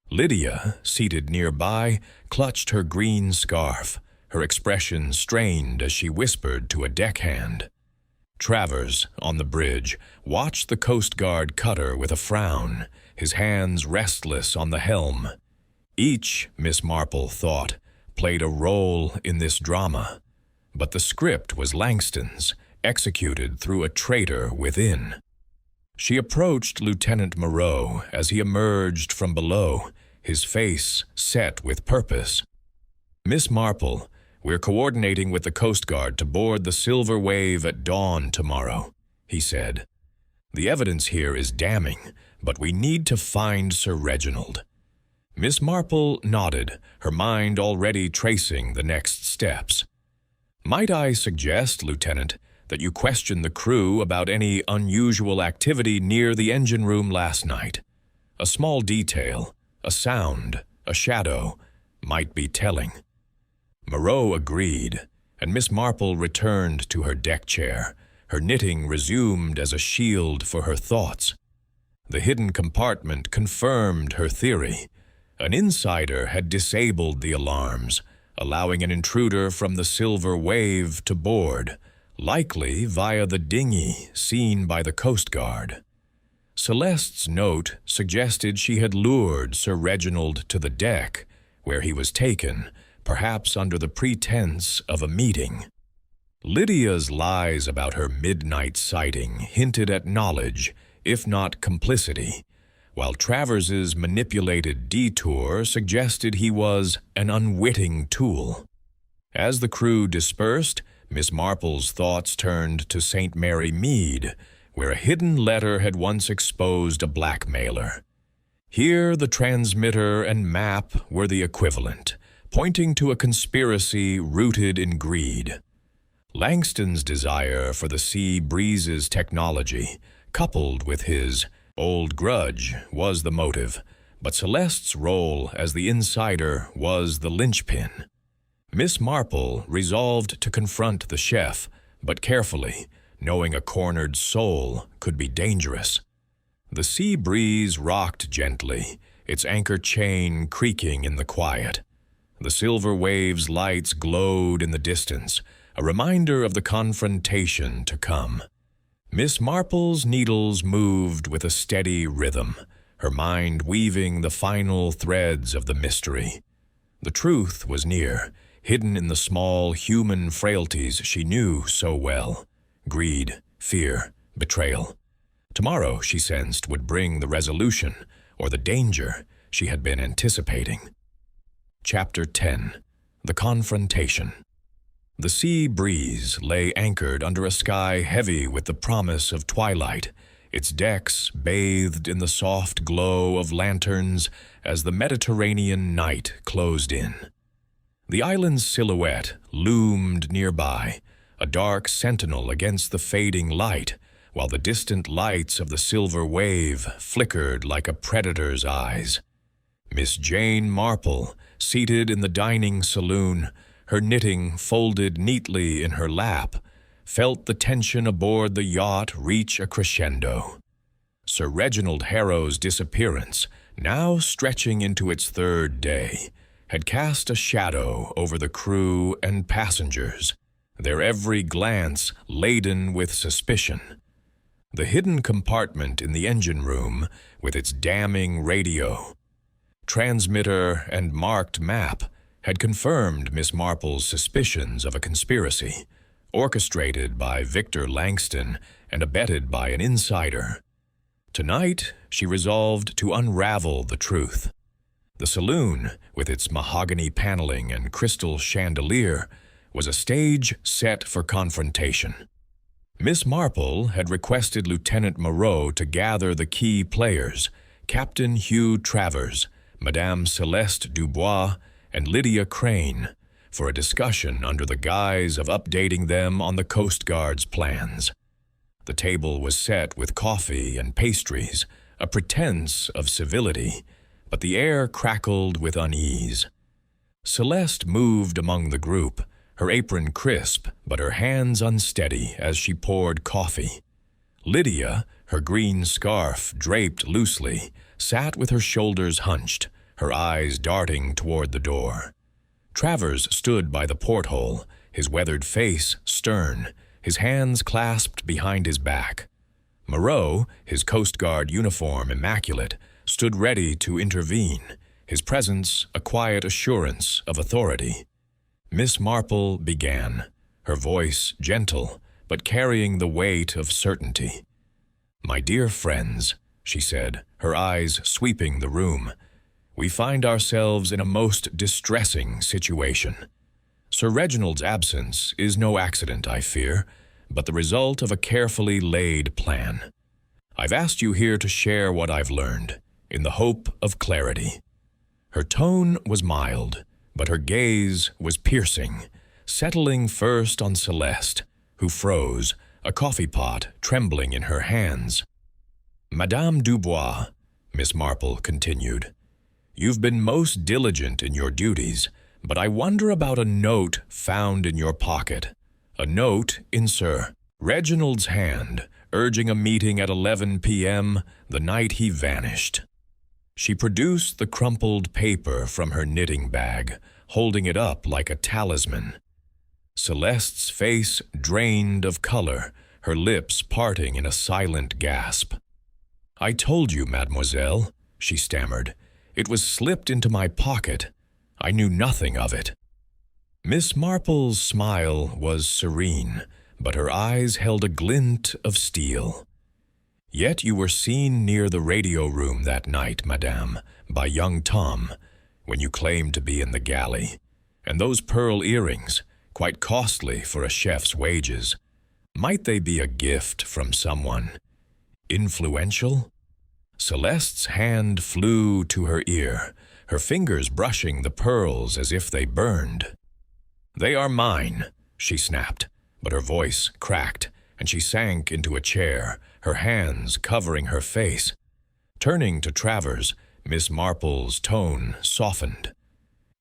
Lydia, seated nearby, clutched her green scarf, her expression strained as she whispered to a deckhand. Travers, on the bridge, watched the Coast Guard cutter with a frown, his hands restless on the helm. Each, Miss Marple thought, played a role in this drama, but the script was Langston's, executed through a traitor within. She approached Lieutenant Moreau as he emerged from below, his face set with purpose. "Miss Marple, we're coordinating with the Coast Guard to board the Silver Wave at dawn tomorrow," he said. "The evidence here is damning, but we need to find Sir Reginald." Miss Marple nodded, her mind already tracing the next steps. "Might I suggest, Lieutenant, that you question the crew about any unusual activity near the engine room last night? A small detail, a sound, a shadow, might be telling." Moreau agreed, and Miss Marple returned to her deck chair, her knitting resumed as a shield for her thoughts. The hidden compartment confirmed her theory. An insider had disabled the alarms, allowing an intruder from the Silver Wave to board, likely via the dinghy seen by the Coast Guard. Celeste's note suggested she had lured Sir Reginald to the deck, where he was taken, perhaps under the pretense of a meeting. Lydia's lies about her midnight sighting hinted at knowledge, if not complicity, while Travers's manipulated detour suggested he was an unwitting tool. As the crew dispersed, Miss Marple's thoughts turned to St. Mary Mead, where a hidden letter had once exposed a blackmailer. Here the transmitter and map were the equivalent, pointing to a conspiracy rooted in greed. Langston's desire for the sea breeze's technology, coupled with his old grudge, was the motive, but Celeste's role as the insider was the linchpin. Miss Marple resolved to confront the chef, but carefully, knowing a cornered soul could be dangerous. The sea breeze rocked gently, its anchor chain creaking in the quiet. The Silver Wave's lights glowed in the distance, a reminder of the confrontation to come. Miss Marple's needles moved with a steady rhythm, her mind weaving the final threads of the mystery. The truth was near, hidden in the small human frailties she knew so well. Greed, fear, betrayal. Tomorrow, she sensed, would bring the resolution, or the danger she had been anticipating. Chapter 10. The Confrontation. The sea breeze lay anchored under a sky heavy with the promise of twilight, its decks bathed in the soft glow of lanterns as the Mediterranean night closed in. The island's silhouette loomed nearby, a dark sentinel against the fading light, while the distant lights of the silver wave flickered like a predator's eyes. Miss Jane Marple, seated in the dining saloon, her knitting folded neatly in her lap, felt the tension aboard the yacht reach a crescendo. Sir Reginald Harrow's disappearance, now stretching into its third day, had cast a shadow over the crew and passengers, their every glance laden with suspicion. The hidden compartment in the engine room, with its damning radio, transmitter, and marked map, had confirmed Miss Marple's suspicions of a conspiracy, orchestrated by Victor Langston and abetted by an insider. Tonight, she resolved to unravel the truth. The saloon, with its mahogany paneling and crystal chandelier, was a stage set for confrontation. Miss Marple had requested Lieutenant Moreau to gather the key players, Captain Hugh Travers, Madame Celeste Dubois, and Lydia Crane, for a discussion under the guise of updating them on the Coast Guard's plans. The table was set with coffee and pastries, a pretense of civility, but the air crackled with unease. Celeste moved among the group, her apron crisp but her hands unsteady as she poured coffee. Lydia, her green scarf draped loosely, sat with her shoulders hunched, her eyes darting toward the door. Travers stood by the porthole, his weathered face stern, his hands clasped behind his back. Moreau, his Coast Guard uniform immaculate, stood ready to intervene, his presence a quiet assurance of authority. Miss Marple began, her voice gentle, but carrying the weight of certainty. "My dear friends," she said, her eyes sweeping the room, "we find ourselves in a most distressing situation. Sir Reginald's absence is no accident, I fear, but the result of a carefully laid plan. I've asked you here to share what I've learned, in the hope of clarity." Her tone was mild, but her gaze was piercing, settling first on Celeste, who froze, a coffee pot trembling in her hands. "Madame Dubois," Miss Marple continued, "you've been most diligent in your duties, but I wonder about a note found in your pocket. A note in Sir Reginald's hand, urging a meeting at 11 p.m. the night he vanished." She produced the crumpled paper from her knitting bag, holding it up like a talisman. Celeste's face drained of color, her lips parting in a silent gasp. "I told you, mademoiselle," she stammered. "It was slipped into my pocket. I knew nothing of it." Miss Marple's smile was serene, but her eyes held a glint of steel. "Yet you were seen near the radio room that night, madame, by young Tom, when you claimed to be in the galley. And those pearl earrings, quite costly for a chef's wages, might they be a gift from someone influential?" Celeste's hand flew to her ear, her fingers brushing the pearls as if they burned. "They are mine," she snapped, but her voice cracked, and she sank into a chair, her hands covering her face. Turning to Travers, Miss Marple's tone softened.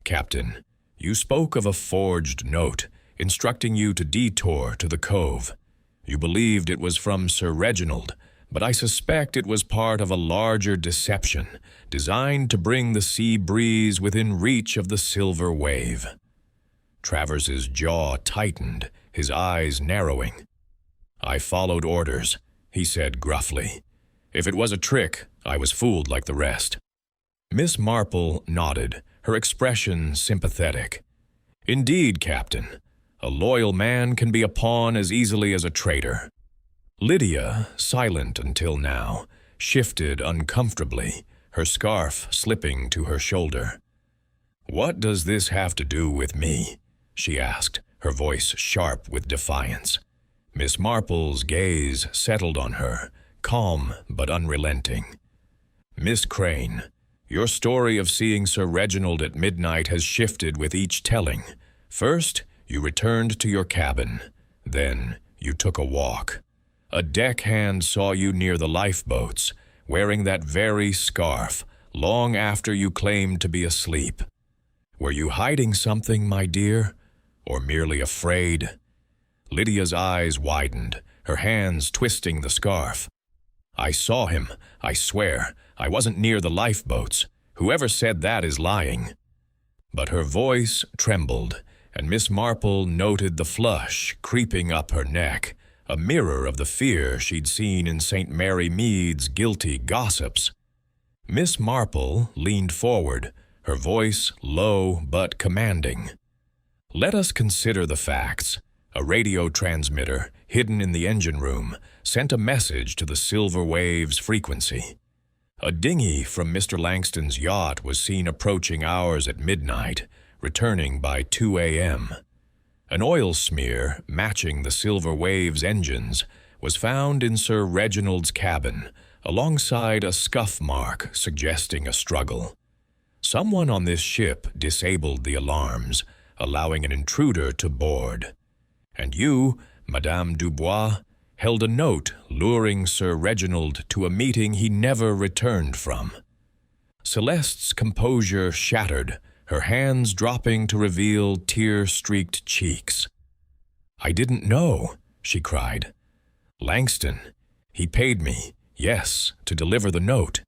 "Captain, you spoke of a forged note, instructing you to detour to the cove. You believed it was from Sir Reginald, but I suspect it was part of a larger deception, designed to bring the sea breeze within reach of the silver wave." Travers's jaw tightened, his eyes narrowing. "I followed orders," he said gruffly. "If it was a trick, I was fooled like the rest." Miss Marple nodded, her expression sympathetic. "Indeed, Captain, a loyal man can be a pawn as easily as a traitor." Lydia, silent until now, shifted uncomfortably, her scarf slipping to her shoulder. "What does this have to do with me?" she asked, her voice sharp with defiance. Miss Marple's gaze settled on her, calm but unrelenting. "Miss Crane, your story of seeing Sir Reginald at midnight has shifted with each telling. First, you returned to your cabin. Then, you took a walk. A deckhand saw you near the lifeboats, wearing that very scarf, long after you claimed to be asleep. Were you hiding something, my dear, or merely afraid?" Lydia's eyes widened, her hands twisting the scarf. "I saw him, I swear. I wasn't near the lifeboats. Whoever said that is lying." But her voice trembled, and Miss Marple noted the flush creeping up her neck, a mirror of the fear she'd seen in St. Mary Mead's guilty gossips. Miss Marple leaned forward, her voice low but commanding. "Let us consider the facts. A radio transmitter, hidden in the engine room, sent a message to the Silver Wave's frequency. A dinghy from Mr. Langston's yacht was seen approaching ours at midnight, returning by 2 a.m. An oil smear matching the Silver Wave's engines was found in Sir Reginald's cabin, alongside a scuff mark suggesting a struggle. Someone on this ship disabled the alarms, allowing an intruder to board. And you, Madame Dubois, held a note luring Sir Reginald to a meeting he never returned from." Celeste's composure shattered, her hands dropping to reveal tear-streaked cheeks. "I didn't know," she cried. "Langston, he paid me, yes, to deliver the note.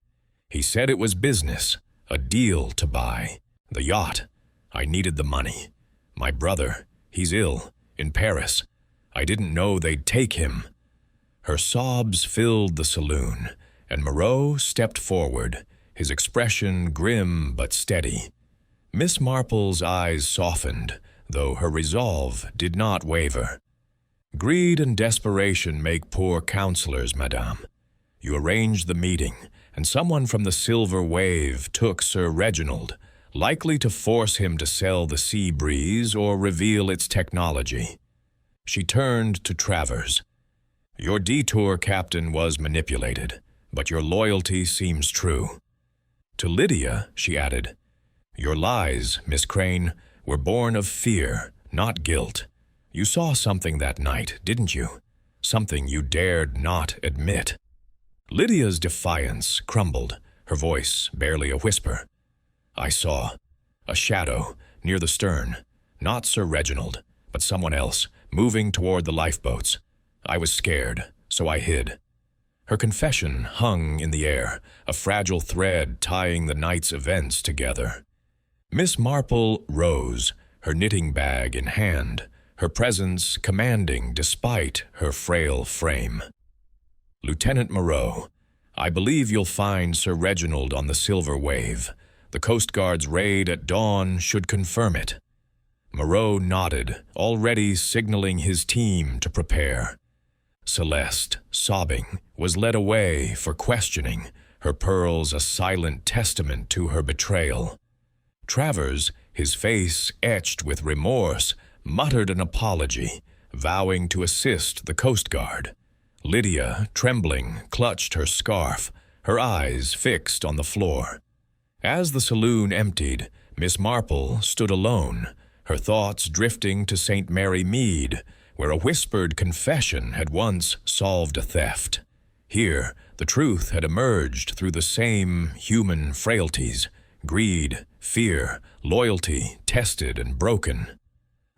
He said it was business, a deal to buy. The yacht. I needed the money. My brother, he's ill, in Paris. I didn't know they'd take him." Her sobs filled the saloon, and Moreau stepped forward, his expression grim but steady. Miss Marple's eyes softened, though her resolve did not waver. "Greed and desperation make poor counselors, madame. You arranged the meeting, and someone from the Silver Wave took Sir Reginald, likely to force him to sell the Sea Breeze or reveal its technology." She turned to Travers. "Your detour, Captain, was manipulated, but your loyalty seems true." To Lydia, she added, "Your lies, Miss Crane, were born of fear, not guilt. You saw something that night, didn't you? Something you dared not admit." Lydia's defiance crumbled, her voice barely a whisper. "I saw a shadow near the stern, not Sir Reginald, but someone else, moving toward the lifeboats. I was scared, so I hid." Her confession hung in the air, a fragile thread tying the night's events together. Miss Marple rose, her knitting bag in hand, her presence commanding despite her frail frame. "Lieutenant Moreau, I believe you'll find Sir Reginald on the Silver Wave. The Coast Guard's raid at dawn should confirm it." Moreau nodded, already signaling his team to prepare. Celeste, sobbing, was led away for questioning, her pearls a silent testament to her betrayal. Travers, his face etched with remorse, muttered an apology, vowing to assist the Coast Guard. Lydia, trembling, clutched her scarf, her eyes fixed on the floor. As the saloon emptied, Miss Marple stood alone, her thoughts drifting to St. Mary Mead, where a whispered confession had once solved a theft. Here, the truth had emerged through the same human frailties: greed, fear, loyalty, tested and broken.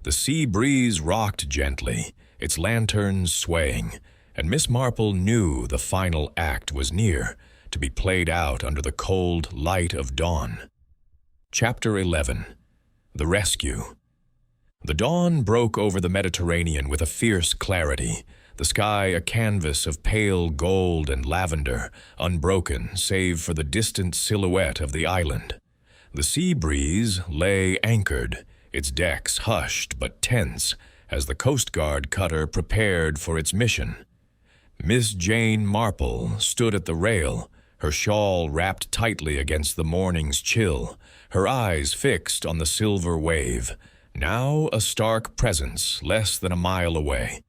The sea breeze rocked gently, its lanterns swaying, and Miss Marple knew the final act was near, to be played out under the cold light of dawn. Chapter 11. The Rescue. The dawn broke over the Mediterranean with a fierce clarity, the sky a canvas of pale gold and lavender, unbroken save for the distant silhouette of the island. The sea breeze lay anchored, its decks hushed but tense, as the Coast Guard cutter prepared for its mission. Miss Jane Marple stood at the rail, her shawl wrapped tightly against the morning's chill, her eyes fixed on the silver wave, now a stark presence less than a mile away.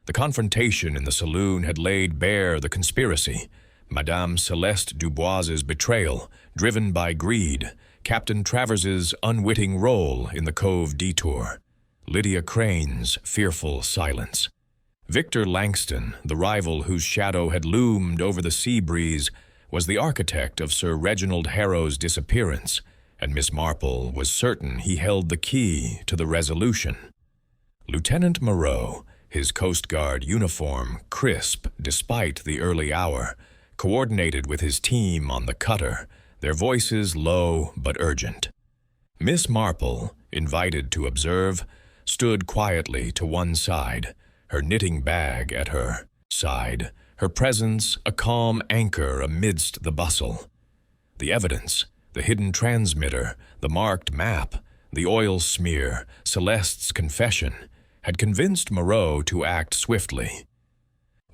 The confrontation in the saloon had laid bare the conspiracy. Madame Celeste Dubois's betrayal, driven by greed, Captain Travers's unwitting role in the Cove detour, Lydia Crane's fearful silence. Victor Langston, the rival whose shadow had loomed over the sea breeze, was the architect of Sir Reginald Harrow's disappearance, and Miss Marple was certain he held the key to the resolution. Lieutenant Moreau, his Coast Guard uniform crisp despite the early hour, coordinated with his team on the cutter, their voices low but urgent. Miss Marple, invited to observe, stood quietly to one side, her knitting bag at her side, her presence a calm anchor amidst the bustle. The evidence, the hidden transmitter, the marked map, the oil smear, Celeste's confession, had convinced Moreau to act swiftly.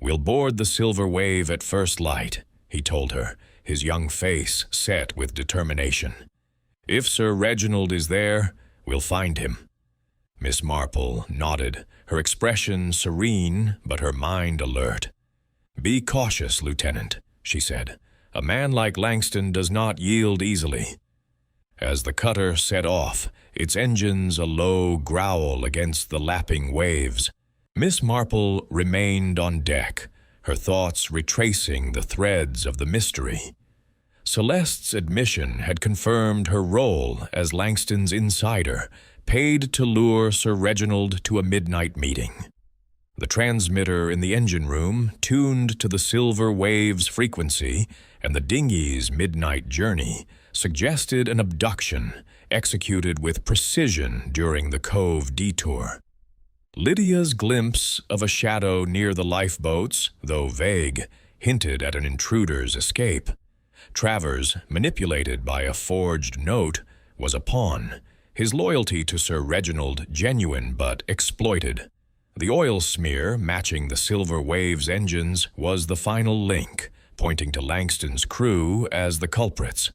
"We'll board the Silver Wave at first light," he told her, his young face set with determination. "If Sir Reginald is there, we'll find him." Miss Marple nodded, her expression serene but her mind alert. "Be cautious, Lieutenant," she said. "A man like Langston does not yield easily." As the cutter set off, its engines a low growl against the lapping waves, Miss Marple remained on deck, her thoughts retracing the threads of the mystery. Celeste's admission had confirmed her role as Langston's insider, paid to lure Sir Reginald to a midnight meeting. The transmitter in the engine room, tuned to the Silver Wave's frequency and the dinghy's midnight journey, suggested an abduction executed with precision during the Cove detour. Lydia's glimpse of a shadow near the lifeboats, though vague, hinted at an intruder's escape. Travers, manipulated by a forged note, was a pawn, his loyalty to Sir Reginald genuine but exploited. The oil smear matching the Silver Wave's engines was the final link, pointing to Langston's crew as the culprits.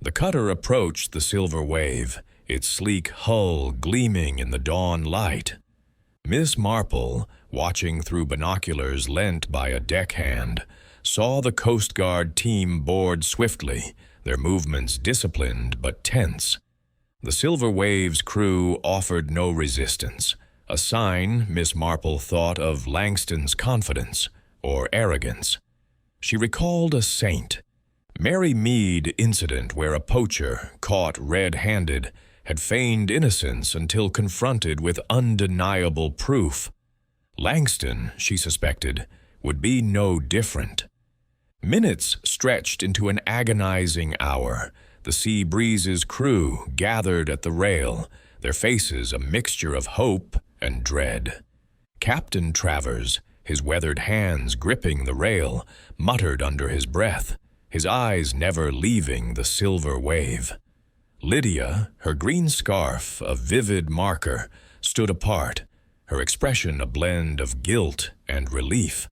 The cutter approached the Silver Wave, its sleek hull gleaming in the dawn light. Miss Marple, watching through binoculars lent by a deckhand, saw the Coast Guard team board swiftly, their movements disciplined but tense. The Silver Wave's crew offered no resistance, a sign Miss Marple thought of Langston's confidence or arrogance. She recalled a saint, Mary Mead incident where a poacher, caught red-handed, had feigned innocence until confronted with undeniable proof. Langston, she suspected, would be no different. Minutes stretched into an agonizing hour. The Sea Breeze's crew gathered at the rail, their faces a mixture of hope and dread. Captain Travers, his weathered hands gripping the rail, muttered under his breath, his eyes never leaving the Silver Wave. Lydia, her green scarf a vivid marker, stood apart, her expression a blend of guilt and relief.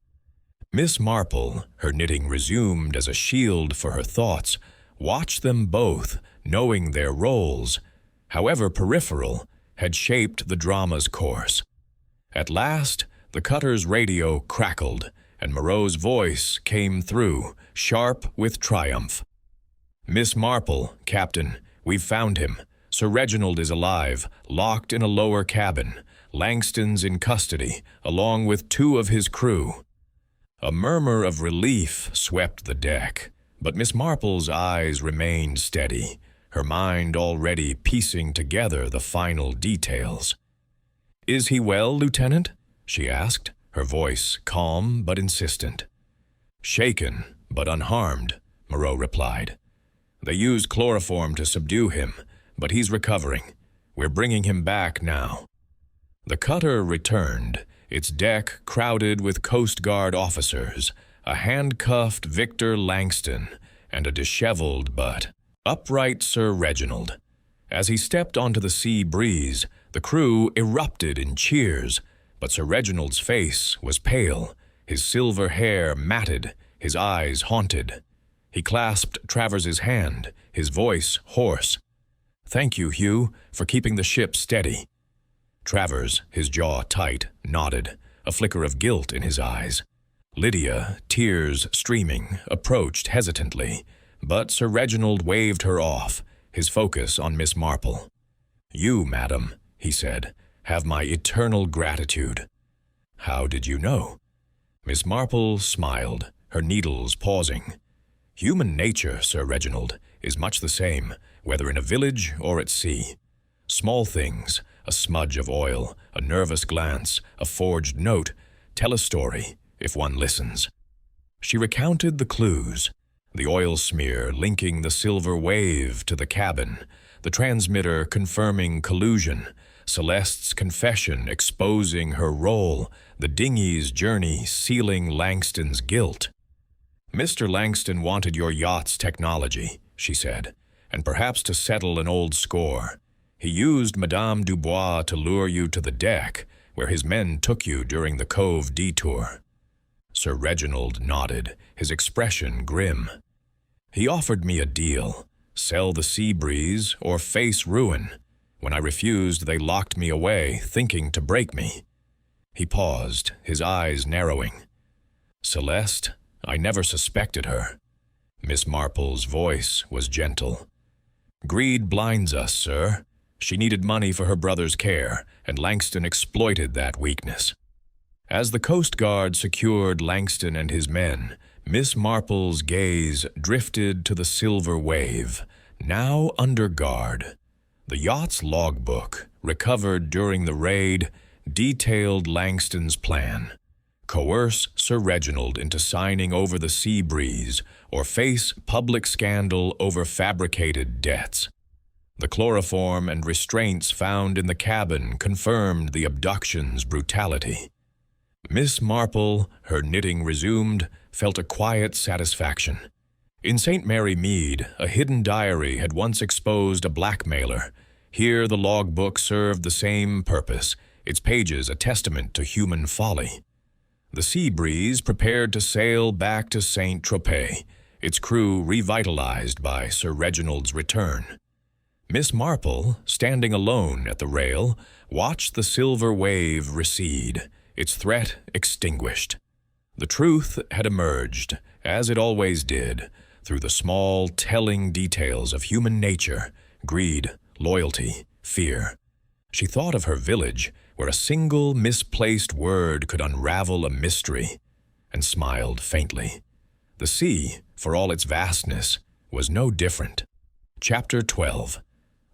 Miss Marple, her knitting resumed as a shield for her thoughts, watched them both, knowing their roles, however peripheral, had shaped the drama's course. At last, the cutter's radio crackled, and Moreau's voice came through, sharp with triumph. "Miss Marple, Captain, we've found him. Sir Reginald is alive, locked in a lower cabin. Langston's in custody, along with 2 of his crew." A murmur of relief swept the deck, but Miss Marple's eyes remained steady, her mind already piecing together the final details. "Is he well, Lieutenant?" she asked, her voice calm but insistent. "Shaken, but unharmed," Moreau replied. "They used chloroform to subdue him, but he's recovering. We're bringing him back now." The cutter returned, its deck crowded with Coast Guard officers, a handcuffed Victor Langston, and a disheveled but Upright Sir Reginald. As he stepped onto the sea breeze, the crew erupted in cheers, but Sir Reginald's face was pale, his silver hair matted, his eyes haunted. He clasped Travers's hand, his voice hoarse. "Thank you, Hugh, for keeping the ship steady." Travers, his jaw tight, nodded, a flicker of guilt in his eyes. Lydia, tears streaming, approached hesitantly, but Sir Reginald waved her off, his focus on Miss Marple. "You, madam," he said, "have my eternal gratitude." "How did you know?" Miss Marple smiled, her needles pausing. "Human nature, Sir Reginald, is much the same, whether in a village or at sea. Small things, a smudge of oil, a nervous glance, a forged note, tell a story, if one listens." She recounted the clues. The oil smear linking the silver wave to the cabin, the transmitter confirming collusion, Celeste's confession exposing her role, the dinghy's journey sealing Langston's guilt. "Mr. Langston wanted your yacht's technology," she said, "and perhaps to settle an old score. He used Madame Dubois to lure you to the deck, where his men took you during the cove detour." Sir Reginald nodded, his expression grim. "He offered me a deal, sell the Sea Breeze or face ruin. When I refused, they locked me away, thinking to break me." He paused, his eyes narrowing. "Celeste, I never suspected her." Miss Marple's voice was gentle. "Greed blinds us, sir. She needed money for her brother's care, and Langston exploited that weakness." As the Coast Guard secured Langston and his men, Miss Marple's gaze drifted to the silver wave, now under guard. The yacht's logbook, recovered during the raid, detailed Langston's plan. Coerce Sir Reginald into signing over the Sea Breeze or face public scandal over fabricated debts. The chloroform and restraints found in the cabin confirmed the abduction's brutality. Miss Marple, her knitting resumed, felt a quiet satisfaction. In St. Mary Mead, a hidden diary had once exposed a blackmailer. Here the logbook served the same purpose, its pages a testament to human folly. The Sea Breeze prepared to sail back to Saint-Tropez, its crew revitalized by Sir Reginald's return. Miss Marple, standing alone at the rail, watched the silver wave recede, its threat extinguished. The truth had emerged, as it always did, through the small, telling details of human nature, greed, loyalty, fear. She thought of her village, where a single misplaced word could unravel a mystery, and smiled faintly. The sea, for all its vastness, was no different. Chapter 12.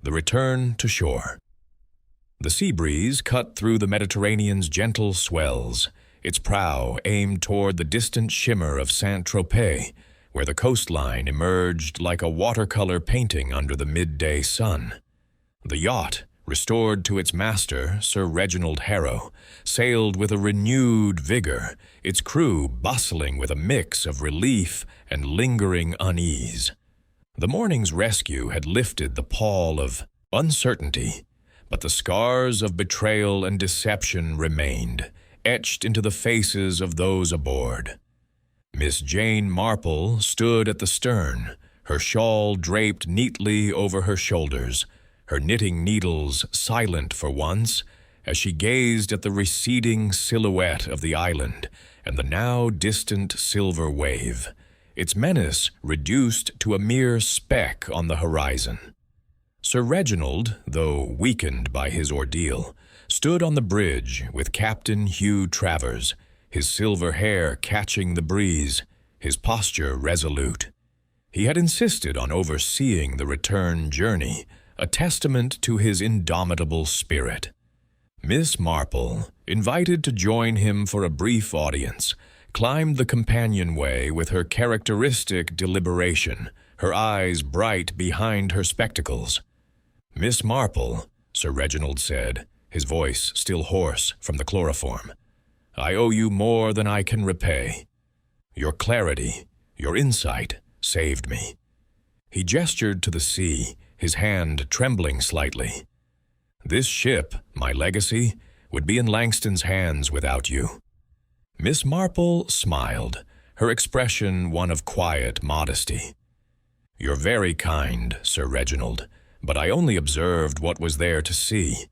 The Return to Shore. The Sea Breeze cut through the Mediterranean's gentle swells, its prow aimed toward the distant shimmer of Saint-Tropez, where the coastline emerged like a watercolor painting under the midday sun. The yacht, restored to its master, Sir Reginald Harrow, sailed with a renewed vigor, its crew bustling with a mix of relief and lingering unease. The morning's rescue had lifted the pall of uncertainty, but the scars of betrayal and deception remained, etched into the faces of those aboard. Miss Jane Marple stood at the stern, her shawl draped neatly over her shoulders, her knitting needles silent for once, as she gazed at the receding silhouette of the island and the now distant silver wave, its menace reduced to a mere speck on the horizon. Sir Reginald, though weakened by his ordeal, stood on the bridge with Captain Hugh Travers, his silver hair catching the breeze, his posture resolute. He had insisted on overseeing the return journey, a testament to his indomitable spirit. Miss Marple, invited to join him for a brief audience, climbed the companionway with her characteristic deliberation, her eyes bright behind her spectacles. "Miss Marple," Sir Reginald said, his voice still hoarse from the chloroform, "I owe you more than I can repay. Your clarity, your insight, saved me." He gestured to the sea, his hand trembling slightly. "This ship, my legacy, would be in Langston's hands without you." Miss Marple smiled, her expression one of quiet modesty. "You're very kind, Sir Reginald, but I only observed what was there to see.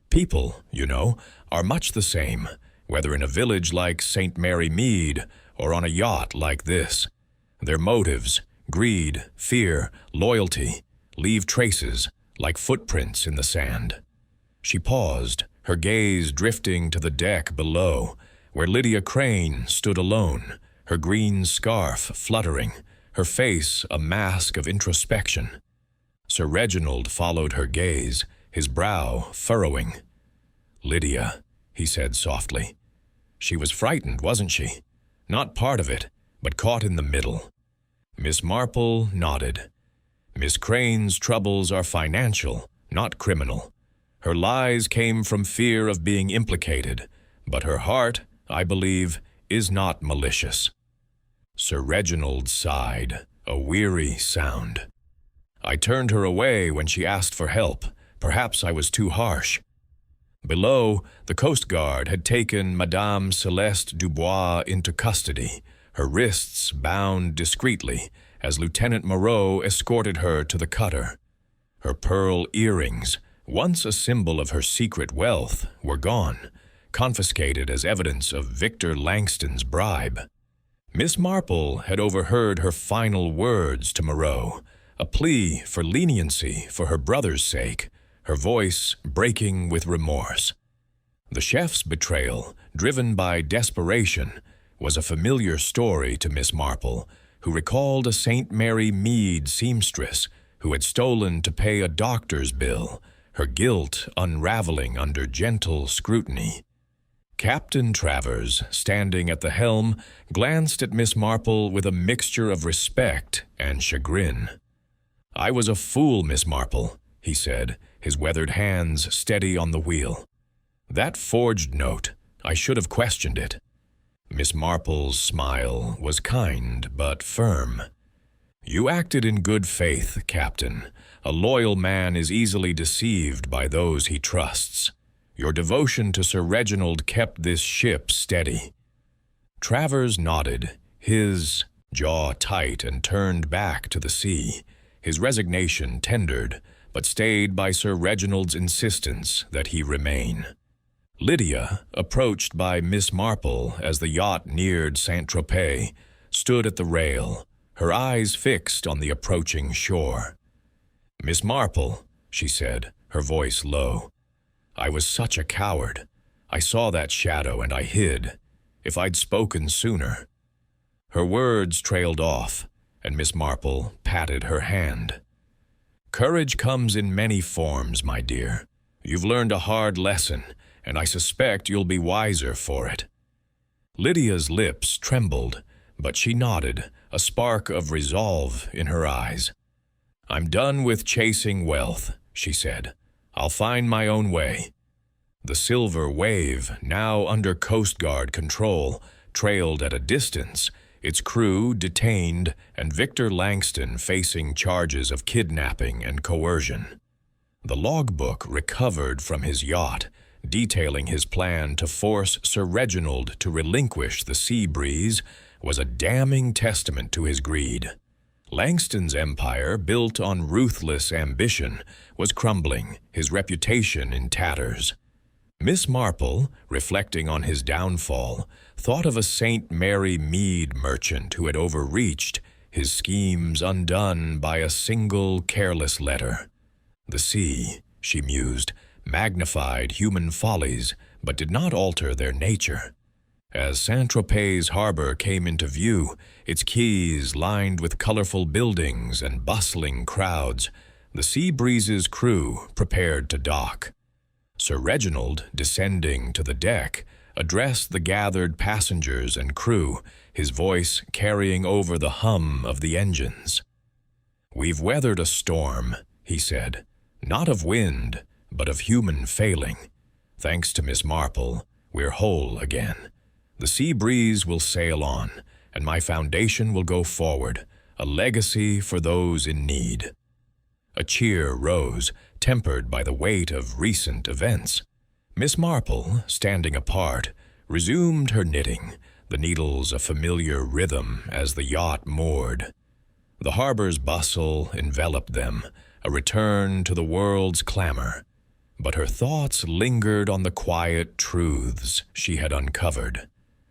People, you know, are much the same, whether in a village like St. Mary Mead or on a yacht like this. Their motives, greed, fear, loyalty, leave traces like footprints in the sand." She paused, her gaze drifting to the deck below, where Lydia Crane stood alone, her green scarf fluttering, her face a mask of introspection. Sir Reginald followed her gaze, his brow furrowing. "Lydia," he said softly. "She was frightened, wasn't she? Not part of it, but caught in the middle." Miss Marple nodded. "Miss Crane's troubles are financial, not criminal. Her lies came from fear of being implicated, but her heart, I believe, is not malicious." Sir Reginald sighed, a weary sound. "I turned her away when she asked for help. Perhaps I was too harsh." Below, the Coast Guard had taken Madame Celeste Dubois into custody, her wrists bound discreetly, as Lieutenant Moreau escorted her to the cutter. Her pearl earrings, once a symbol of her secret wealth, were gone, confiscated as evidence of Victor Langston's bribe. Miss Marple had overheard her final words to Moreau, a plea for leniency for her brother's sake, her voice breaking with remorse. The chef's betrayal, driven by desperation, was a familiar story to Miss Marple, who recalled a St. Mary Mead seamstress who had stolen to pay a doctor's bill, her guilt unraveling under gentle scrutiny. Captain Travers, standing at the helm, glanced at Miss Marple with a mixture of respect and chagrin. "I was a fool, Miss Marple," he said, his weathered hands steady on the wheel. "That forged note, I should have questioned it." Miss Marple's smile was kind but firm. "You acted in good faith, Captain. A loyal man is easily deceived by those he trusts. Your devotion to Sir Reginald kept this ship steady." Travers nodded, his jaw tight and turned back to the sea, his resignation tendered, but stayed by Sir Reginald's insistence that he remain. Lydia, approached by Miss Marple as the yacht neared Saint-Tropez, stood at the rail, her eyes fixed on the approaching shore. "Miss Marple," she said, her voice low, "I was such a coward. I saw that shadow and I hid. If I'd spoken sooner." Her words trailed off, and Miss Marple patted her hand. "Courage comes in many forms, my dear. You've learned a hard lesson, and I suspect you'll be wiser for it." Lydia's lips trembled, but she nodded, a spark of resolve in her eyes. "I'm done with chasing wealth," she said. "I'll find my own way." The Silver Wave, now under Coast Guard control, trailed at a distance, its crew detained and Victor Langston facing charges of kidnapping and coercion. The logbook recovered from his yacht, detailing his plan to force Sir Reginald to relinquish the sea breeze, was a damning testament to his greed. Langston's empire, built on ruthless ambition, was crumbling, his reputation in tatters. Miss Marple, reflecting on his downfall, thought of a St. Mary Mead merchant who had overreached, his schemes undone by a single careless letter. The sea, she mused, magnified human follies, but did not alter their nature. As Saint-Tropez harbor came into view, its quays lined with colorful buildings and bustling crowds, the Sea Breeze's crew prepared to dock. Sir Reginald, descending to the deck, addressed the gathered passengers and crew, his voice carrying over the hum of the engines. "We've weathered a storm," he said, "not of wind, but of human failing. Thanks to Miss Marple, we're whole again. The Sea Breeze will sail on, and my foundation will go forward, a legacy for those in need. A cheer rose, tempered by the weight of recent events. Miss Marple, standing apart, resumed her knitting, the needles a familiar rhythm as the yacht moored. The harbor's bustle enveloped them, a return to the world's clamor. But her thoughts lingered on the quiet truths she had uncovered.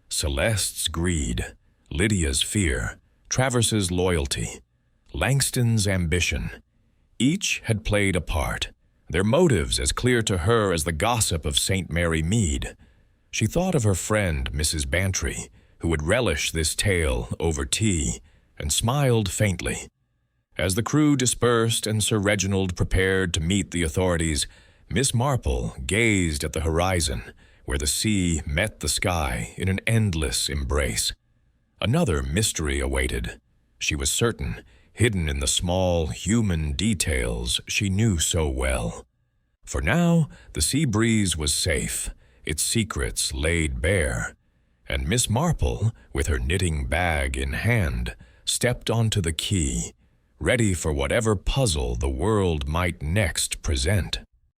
Celeste's greed, Lydia's fear, Travers's loyalty, Langston's ambition. Each had played a part, their motives as clear to her as the gossip of St. Mary Mead. She thought of her friend, Mrs. Bantry, who would relish this tale over tea, and smiled faintly. As the crew dispersed and Sir Reginald prepared to meet the authorities, Miss Marple gazed at the horizon, where the sea met the sky in an endless embrace. Another mystery awaited. She was certain, hidden in the small human details she knew so well. For now, the sea breeze was safe, its secrets laid bare, and Miss Marple, with her knitting bag in hand, stepped onto the quay, ready for whatever puzzle the world might next present.